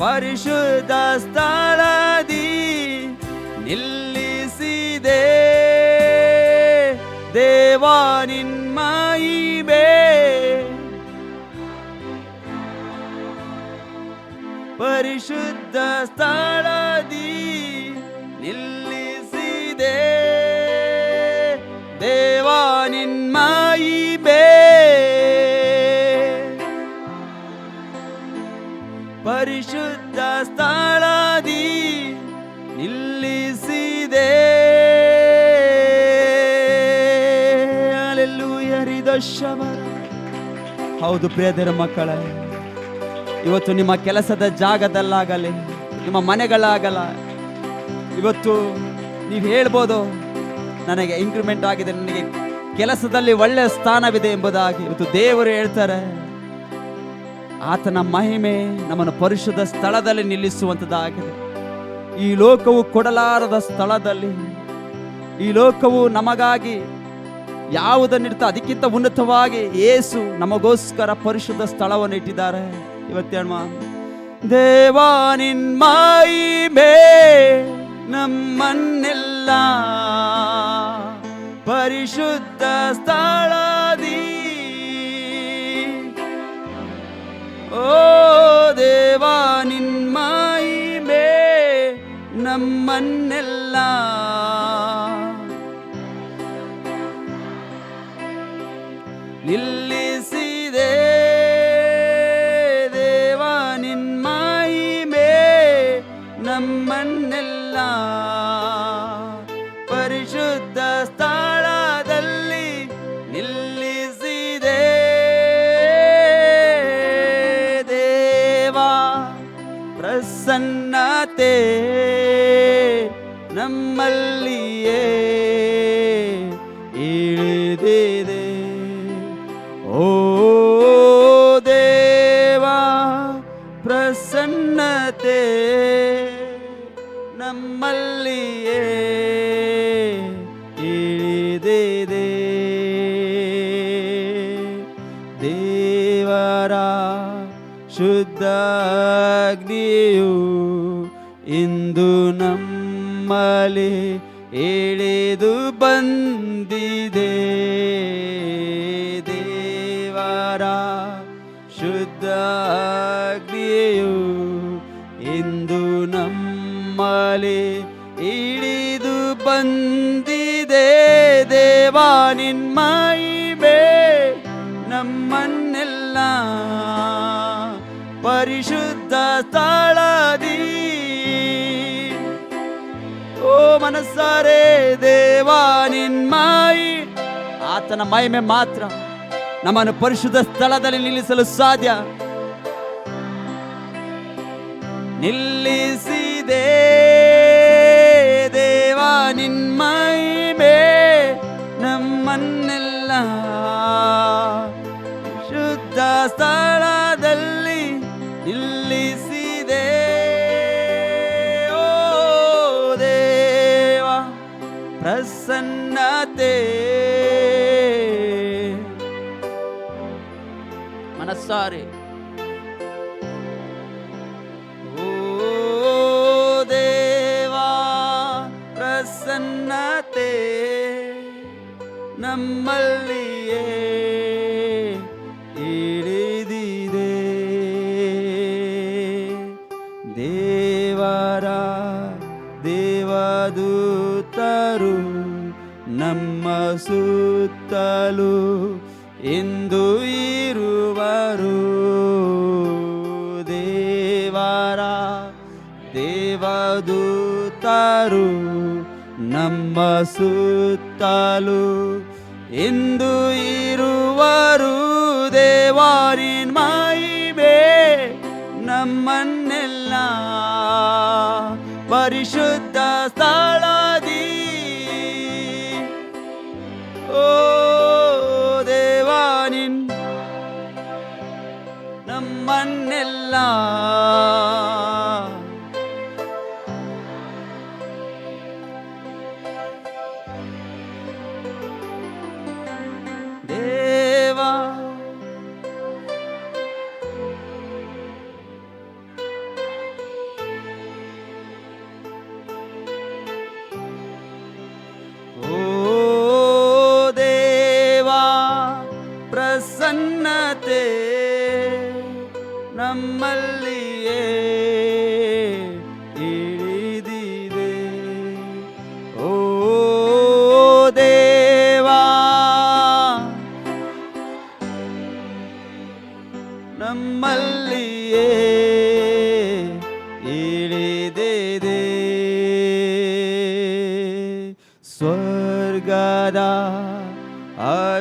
ಪರಿಶುದ್ಧ ಸ್ಥಳದಿ ನಿಲ್ಲಿಸಿದೆ. ದೇವಾ ನಿನ್ ಮಹಿಮೆ ಪರಿಶುದ್ಧ ಸ್ಥಳದಿ ನಿಲ್ಲಿಸಿದೆ ದೇವಾ ನಿನ್ ಮಹಿಮೆ ಪರಿಶುದ್ಧ ಸ್ಥಳದಿ ನಿಲ್ಲಿಸಿದೆ. ಹಲ್ಲೆಲೂಯಾ ಹೃದಯಶವರ. ಹೌದು ಪ್ರಿಯದರ ಮಕ್ಕಳೇ, ಇವತ್ತು ನಿಮ್ಮ ಕೆಲಸದ ಜಾಗದಲ್ಲಾಗಲಿ, ನಿಮ್ಮ ಮನೆಗಳಾಗಲ್ಲ, ಇವತ್ತು ನೀವು ಹೇಳ್ಬೋದು ನನಗೆ ಇಂಕ್ರಿಮೆಂಟ್ ಆಗಿದೆ, ನನಗೆ ಕೆಲಸದಲ್ಲಿ ಒಳ್ಳೆಯ ಸ್ಥಾನವಿದೆ ಎಂಬುದಾಗಿ. ಇವತ್ತು ದೇವರು ಹೇಳ್ತಾರೆ, ಆತನ ಮಹಿಮೆ ನಮ್ಮನ್ನು ಪರಿಶುದ್ಧ ಸ್ಥಳದಲ್ಲಿ ನಿಲ್ಲಿಸುವಂಥದ್ದಾಗಿದೆ. ಈ ಲೋಕವು ಕೊಡಲಾರದ ಸ್ಥಳದಲ್ಲಿ, ಈ ಲೋಕವು ನಮಗಾಗಿ ಯಾವುದನ್ನಿಡ್ತಾ ಅದಕ್ಕಿಂತ ಉನ್ನತವಾಗಿ ಯೇಸು ನಮಗೋಸ್ಕರ ಪರಿಶುದ್ಧ ಸ್ಥಳವನ್ನು ಇಟ್ಟಿದ್ದಾರೆ. ಇವತ್ತೇಳ್ಮ ದೇವಾ ನಿನ್ ಮಹಿಮೆ ನಮ್ಮನ್ನೆಲ್ಲ ಪರಿಶುದ್ಧ ಸ್ಥಳದಿ, ಓ ದೇವಾ ನಿನ್ ಮಹಿಮೆ ನಮ್ಮನ್ನೆಲ್ಲ ನಿಲ್ಲಿಸಿದೆ ದೇವಾ ನಿನ್ ಮಹಿಮೆ ನಮ್ಮನ್ನೆಲ್ಲ ಪರಿಶುದ್ಧ ಸ್ಥಳದಲ್ಲಿ ನಿಲ್ಲಿಸಿದೆ ದೇವಾ. ಪ್ರಸನ್ನತೆ ನಮ್ಮಲ್ಲಿಯೇ ಇಳಿದಿದೆ, ಓ ದೇವಾ ಪ್ರಸನ್ನತೆ ನಮ್ಮಲ್ಲಿಯೇ ಇಳಿದಿದೆ. ದೇವರ ಶುದ್ಧ ಅಗ್ನಿಯು ಇಂದು ನಮ್ಮಲ್ಲಿ ಇಳಿದು ಬಂದಿದೆ. ದೇವರ ಶುದ್ಧ ಅಗ್ನಿಯು ಇಂದು ನಮ್ಮಲ್ಲಿ ಇಳಿದು ಬಂದಿದೆ. ದೇವಾ ನಿನ್ ಮಹಿಮೆ ನಮ್ಮನ್ನೆಲ್ಲ ಪರಿಶುದ್ಧ ಸ್ಥಳದಿ, ಓ ಮನಸ್ಸಾರೆ ದೇವಾ ನಿನ್ ಆತನ ಮಹಿಮೆ ಮಾತ್ರ ನಮ್ಮನ್ನು ಪರಿಶುದ್ಧ ಸ್ಥಳದಲ್ಲಿ ನಿಲ್ಲಿಸಲು ಸಾಧ್ಯ. ನಿಲ್ಲಿಸಿದೆ ದೇವಾ ನಿನ್ ಮಹಿಮೆ ನಮ್ಮನ್ನೆಲ್ಲ ಶುದ್ಧ ಸ್ಥಳದಲ್ಲಿ ನಿಲ್ಲಿಸಿದೆ. ಓ ದೇವಾ ಪ್ರಸನ್ನತೆ ಮನಸ್ಸಾರೆ, ಓ ದೇವಾ ಪ್ರಸನ್ನತೆ ನಮ್ಮಲ್ಲಿಯೇ ಇಳಿದಿದೆ. ದೇವರ ದೇವದೂತರು ನಮ್ಮ ಸುತ್ತಲೂ ಎಂದು ಇರುವರು. ದೇವರ ದೇವದೂತರು ನಮ್ಮ ಸುತ್ತಲೂ ಎಂದು ಇರುವರು. ದೇವಾ ನಿನ್ ಮಹಿಮೆ ನಮ್ಮನ್ನೆಲ್ಲ ಪರಿಶುದ್ಧ ಸ್ಥಳದಿ, ಓ ದೇವಾ ನಿನ್ ನಮ್ಮನ್ನೆಲ್ಲ ದೇವಾ. ಓ ದೇವಾ ಪ್ರಸನ್ನತೆ ನಮ್ಮಲ್ಲಿಯೇ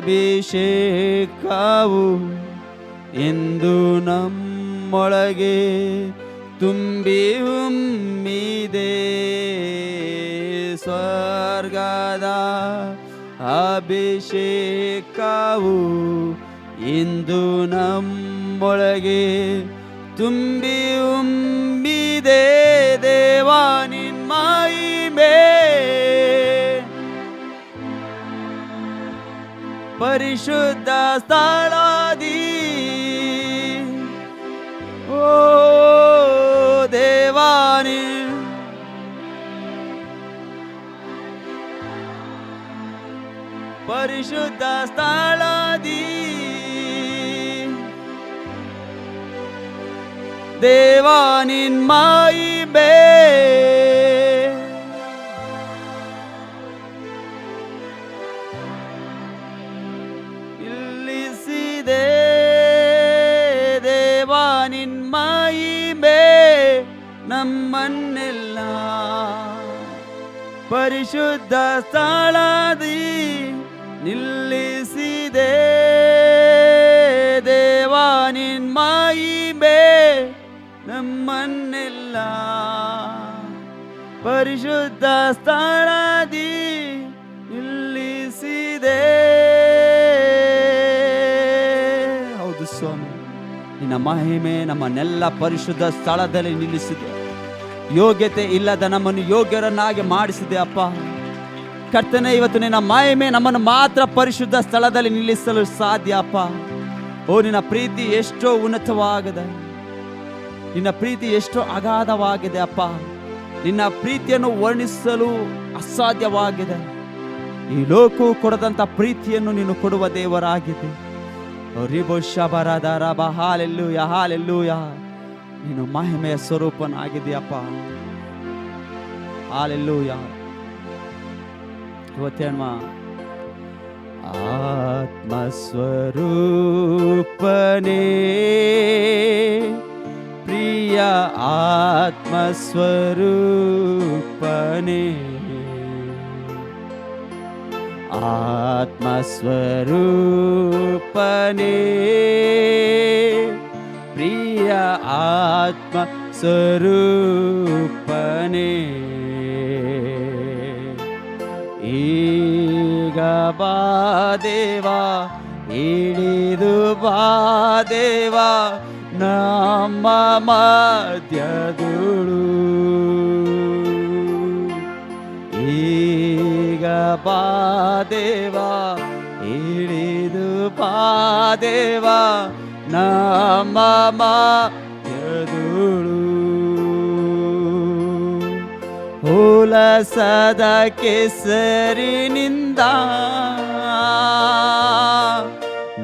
ಅಭಿಷೇಕವು ಎಂದು ನಮ್ಮೊಳಗೆ ತುಂಬಿ ಉಮ್ಮಿದೆ. ಸ್ವರ್ಗದ ಅಭಿಷೇಕವು ಇಂದು ನಮ್ಮೊಳಗೆ ತುಂಬಿ ಉಮ್ಮಿದೆ. ದೇವಾ ನಿನ್ ಮಹಿಮೆ ಪರಿಶುದ್ಧ ಸ್ಥಳದಿ, ಓ ದೇವಾ ನಿನ್ ಪರಿಶುದ್ಧ ಸ್ಥಳದಿ, ದೇವಾ ನಿನ್ ಮಹಿಮೆ ಇಲ್ಲಿಸಿದೆ. ದೇವಾ ನಿನ್ ಮಹಿಮೆ ನಮ್ಮನ್ನೆಲ್ಲ ಪರಿಶುದ್ಧ ಸ್ಥಳದಿ ನಿಲ್ಲಿಸಿದೆ. ದೇವಾ ನಿನ್ ಮಹಿಮೆ ನಮ್ಮನ್ನೆಲ್ಲ ಪರಿಶುದ್ಧ ಸ್ಥಳದಿ ನಿಲ್ಲಿಸಿದೆ. ಹೌದು ಸ್ವಾಮಿ, ನಿನ್ನ ಮಹಿಮೆ ನಮ್ಮನ್ನೆಲ್ಲ ಪರಿಶುದ್ಧ ಸ್ಥಳದಲ್ಲಿ ನಿಲ್ಲಿಸಿದೆ. ಯೋಗ್ಯತೆ ಇಲ್ಲದ ನಮ್ಮನ್ನು ಯೋಗ್ಯರನ್ನಾಗಿ ಮಾಡಿಸಿದೆ ಅಪ್ಪ. ಕರ್ತನೆ, ಇವತ್ತು ನಿನ್ನ ಮಹಿಮೆ ನಮ್ಮನ್ನು ಮಾತ್ರ ಪರಿಶುದ್ಧ ಸ್ಥಳದಲ್ಲಿ ನಿಲ್ಲಿಸಲು ಸಾಧ್ಯ ಅಪ್ಪ. ಓ ನಿನ್ನ ಪ್ರೀತಿ ಎಷ್ಟೋ ಉನ್ನತವಾಗಿದೆ, ನಿನ್ನ ಪ್ರೀತಿ ಎಷ್ಟೋ ಅಗಾಧವಾಗಿದೆ ಅಪ್ಪ. ನಿನ್ನ ಪ್ರೀತಿಯನ್ನು ವರ್ಣಿಸಲು ಅಸಾಧ್ಯವಾಗಿದೆ. ಈ ಲೋಕವು ಕೊಡದಂತ ಪ್ರೀತಿಯನ್ನು ನೀನು ಕೊಡುವ ದೇವರಾಗಿದೆ. Hallelujah, hallelujah. ನೀನು ಮಹಿಮೆಯ ಸ್ವರೂಪನಾಗಿದೆಯಪ್ಪ. ಹಾಲೆಲ್ಲೂಯ. ಇವತ್ತೇನ್ಮ ಆತ್ಮಸ್ವರೂಪನೇ, ಪ್ರಿಯ ಆತ್ಮಸ್ವರೂಪನೇ, ಆತ್ಮಸ್ವರೂಪನೇ, ಪ್ರಿಯ ಆತ್ಮಸ್ವರೂಪನೇ, ಈಗ ಬಾ ದೇವಾ, ಇಳಿದು ಬಾ ದೇವಾ ನಮ್ಮ ಮಧ್ಯದುಳು. ಈಗ ಬಾ ದೇವಾ, ಇಳಿದು ಬಾ ದೇವಾ ನಮ್ಮ ಮಧ್ಯದುಳು. ಹುಲಸದ ಕೆಸರಿನಿಂದ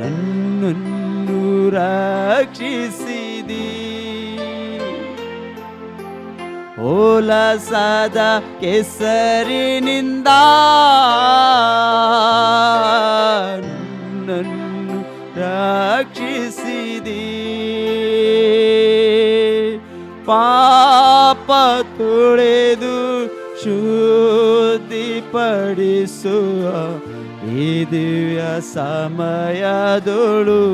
ನನ್ನನ್ನು ರಕ್ಷಿಸಿದಿ. ಹುಲಸದ ಕೆಸರಿನಿಂದ ನನ್ನನ್ನು ರಕ್ಷಿಸಿದಿ. ಪಾಪ ತೊಳೆದು ಶುದ್ಧಿಪಡಿಸುವ ಈ ದಿವ್ಯ ಸಮಯದೊಳು.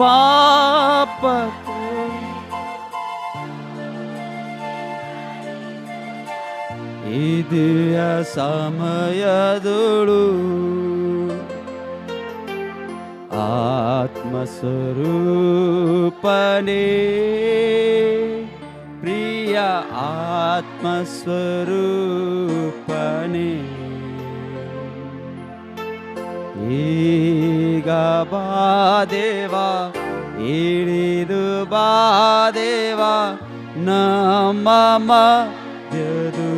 ಪಾಪ ಈ ದಿವ್ಯ ಸಮಯದೊಳು ಆತ್ಮಸ್ವರೂಪನೇ, ಪ್ರಿಯ ಆತ್ಮಸ್ವರೂಪನೇ, ಈಗ ಬಾ ದೇವಾ, ಇಳಿದು ಬಾ ದೇವಾ ನಮ್ಮ ಮಧ್ಯದು.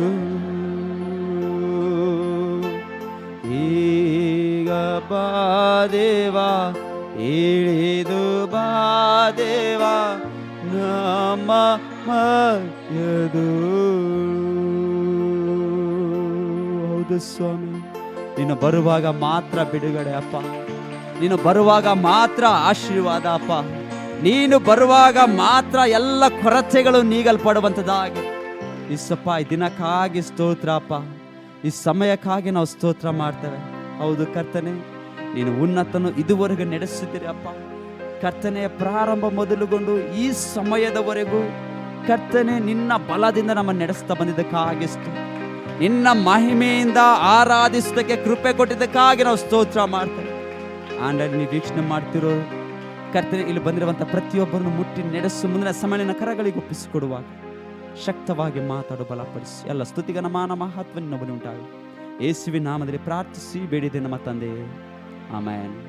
ಈಗ ಬಾ ದೇವಾ, ಇಳಿದು ಬಾ ದೇವಾ ನಮ್ಮ ಮಧ್ಯದು. ಹೌದು ಸ್ವಾಮಿ, ನೀನು ಬರುವಾಗ ಮಾತ್ರ ಬಿಡುಗಡೆ ಅಪ್ಪ. ನೀನು ಬರುವಾಗ ಮಾತ್ರ ಆಶೀರ್ವಾದ ಅಪ್ಪ. ನೀನು ಬರುವಾಗ ಮಾತ್ರ ಎಲ್ಲ ಕೊರತೆಗಳು ನೀಗಲ್ಪಡುವಂಥದ್ದಾಗಿ. ಇಸಪ್ಪ, ಈ ದಿನಕ್ಕಾಗಿ ಸ್ತೋತ್ರ ಅಪ್ಪ. ಈ ಸಮಯಕ್ಕಾಗಿ ನಾವು ಸ್ತೋತ್ರ ಮಾಡ್ತೇವೆ. ಹೌದು ಕರ್ತನೆ, ನೀನು ಉನ್ನತನು ಇದುವರೆಗೆ ನಡೆಸುತ್ತೀರಿ ಅಪ್ಪ. ಕರ್ತನೆ, ಪ್ರಾರಂಭ ಮೊದಲುಗೊಂಡು ಈ ಸಮಯದವರೆಗೂ ಕರ್ತನೆ ನಿನ್ನ ಬಲದಿಂದ ನಮ್ಮನ್ನು ನಡೆಸ್ತಾ ಬಂದಿದ್ದಕ್ಕಾಗಿ ನಿನ್ನ ಮಹಿಮೆಯಿಂದ ಆರಾಧಿಸೋದಕ್ಕೆ ಕೃಪೆ ಕೊಟ್ಟಿದ್ದಕ್ಕಾಗಿ ನಾವು ಸ್ತೋತ್ರ ಮಾಡ್ತೇವೆ. ಆಂಡ್ರೆ ನೀವು ವೀಕ್ಷಣೆ ಮಾಡ್ತಿರೋ ಕರ್ತನೆ, ಇಲ್ಲಿ ಬಂದಿರುವಂಥ ಪ್ರತಿಯೊಬ್ಬರನ್ನು ಮುಟ್ಟಿ ನಡೆಸು. ಮುಂದಿನ ಸಮಯನ ಕರಗಳಿಗೆ ಒಪ್ಪಿಸಿಕೊಡುವಾಗ ಶಕ್ತವಾಗಿ ಮಾತಾಡು, ಬಲಪಡಿಸಿ. ಎಲ್ಲ ಸ್ತುತಿಗನ ಮಾನ ಮಹತ್ವ ನಿನ್ನ ಉಂಟಾಗಿ ಯೇಸುವಿನ ನಾಮದಲ್ಲಿ ಪ್ರಾರ್ಥಿಸಿ ಬೇಡಿದೆ ನಮ್ಮ ತಂದೆ, ಆಮೆನ್.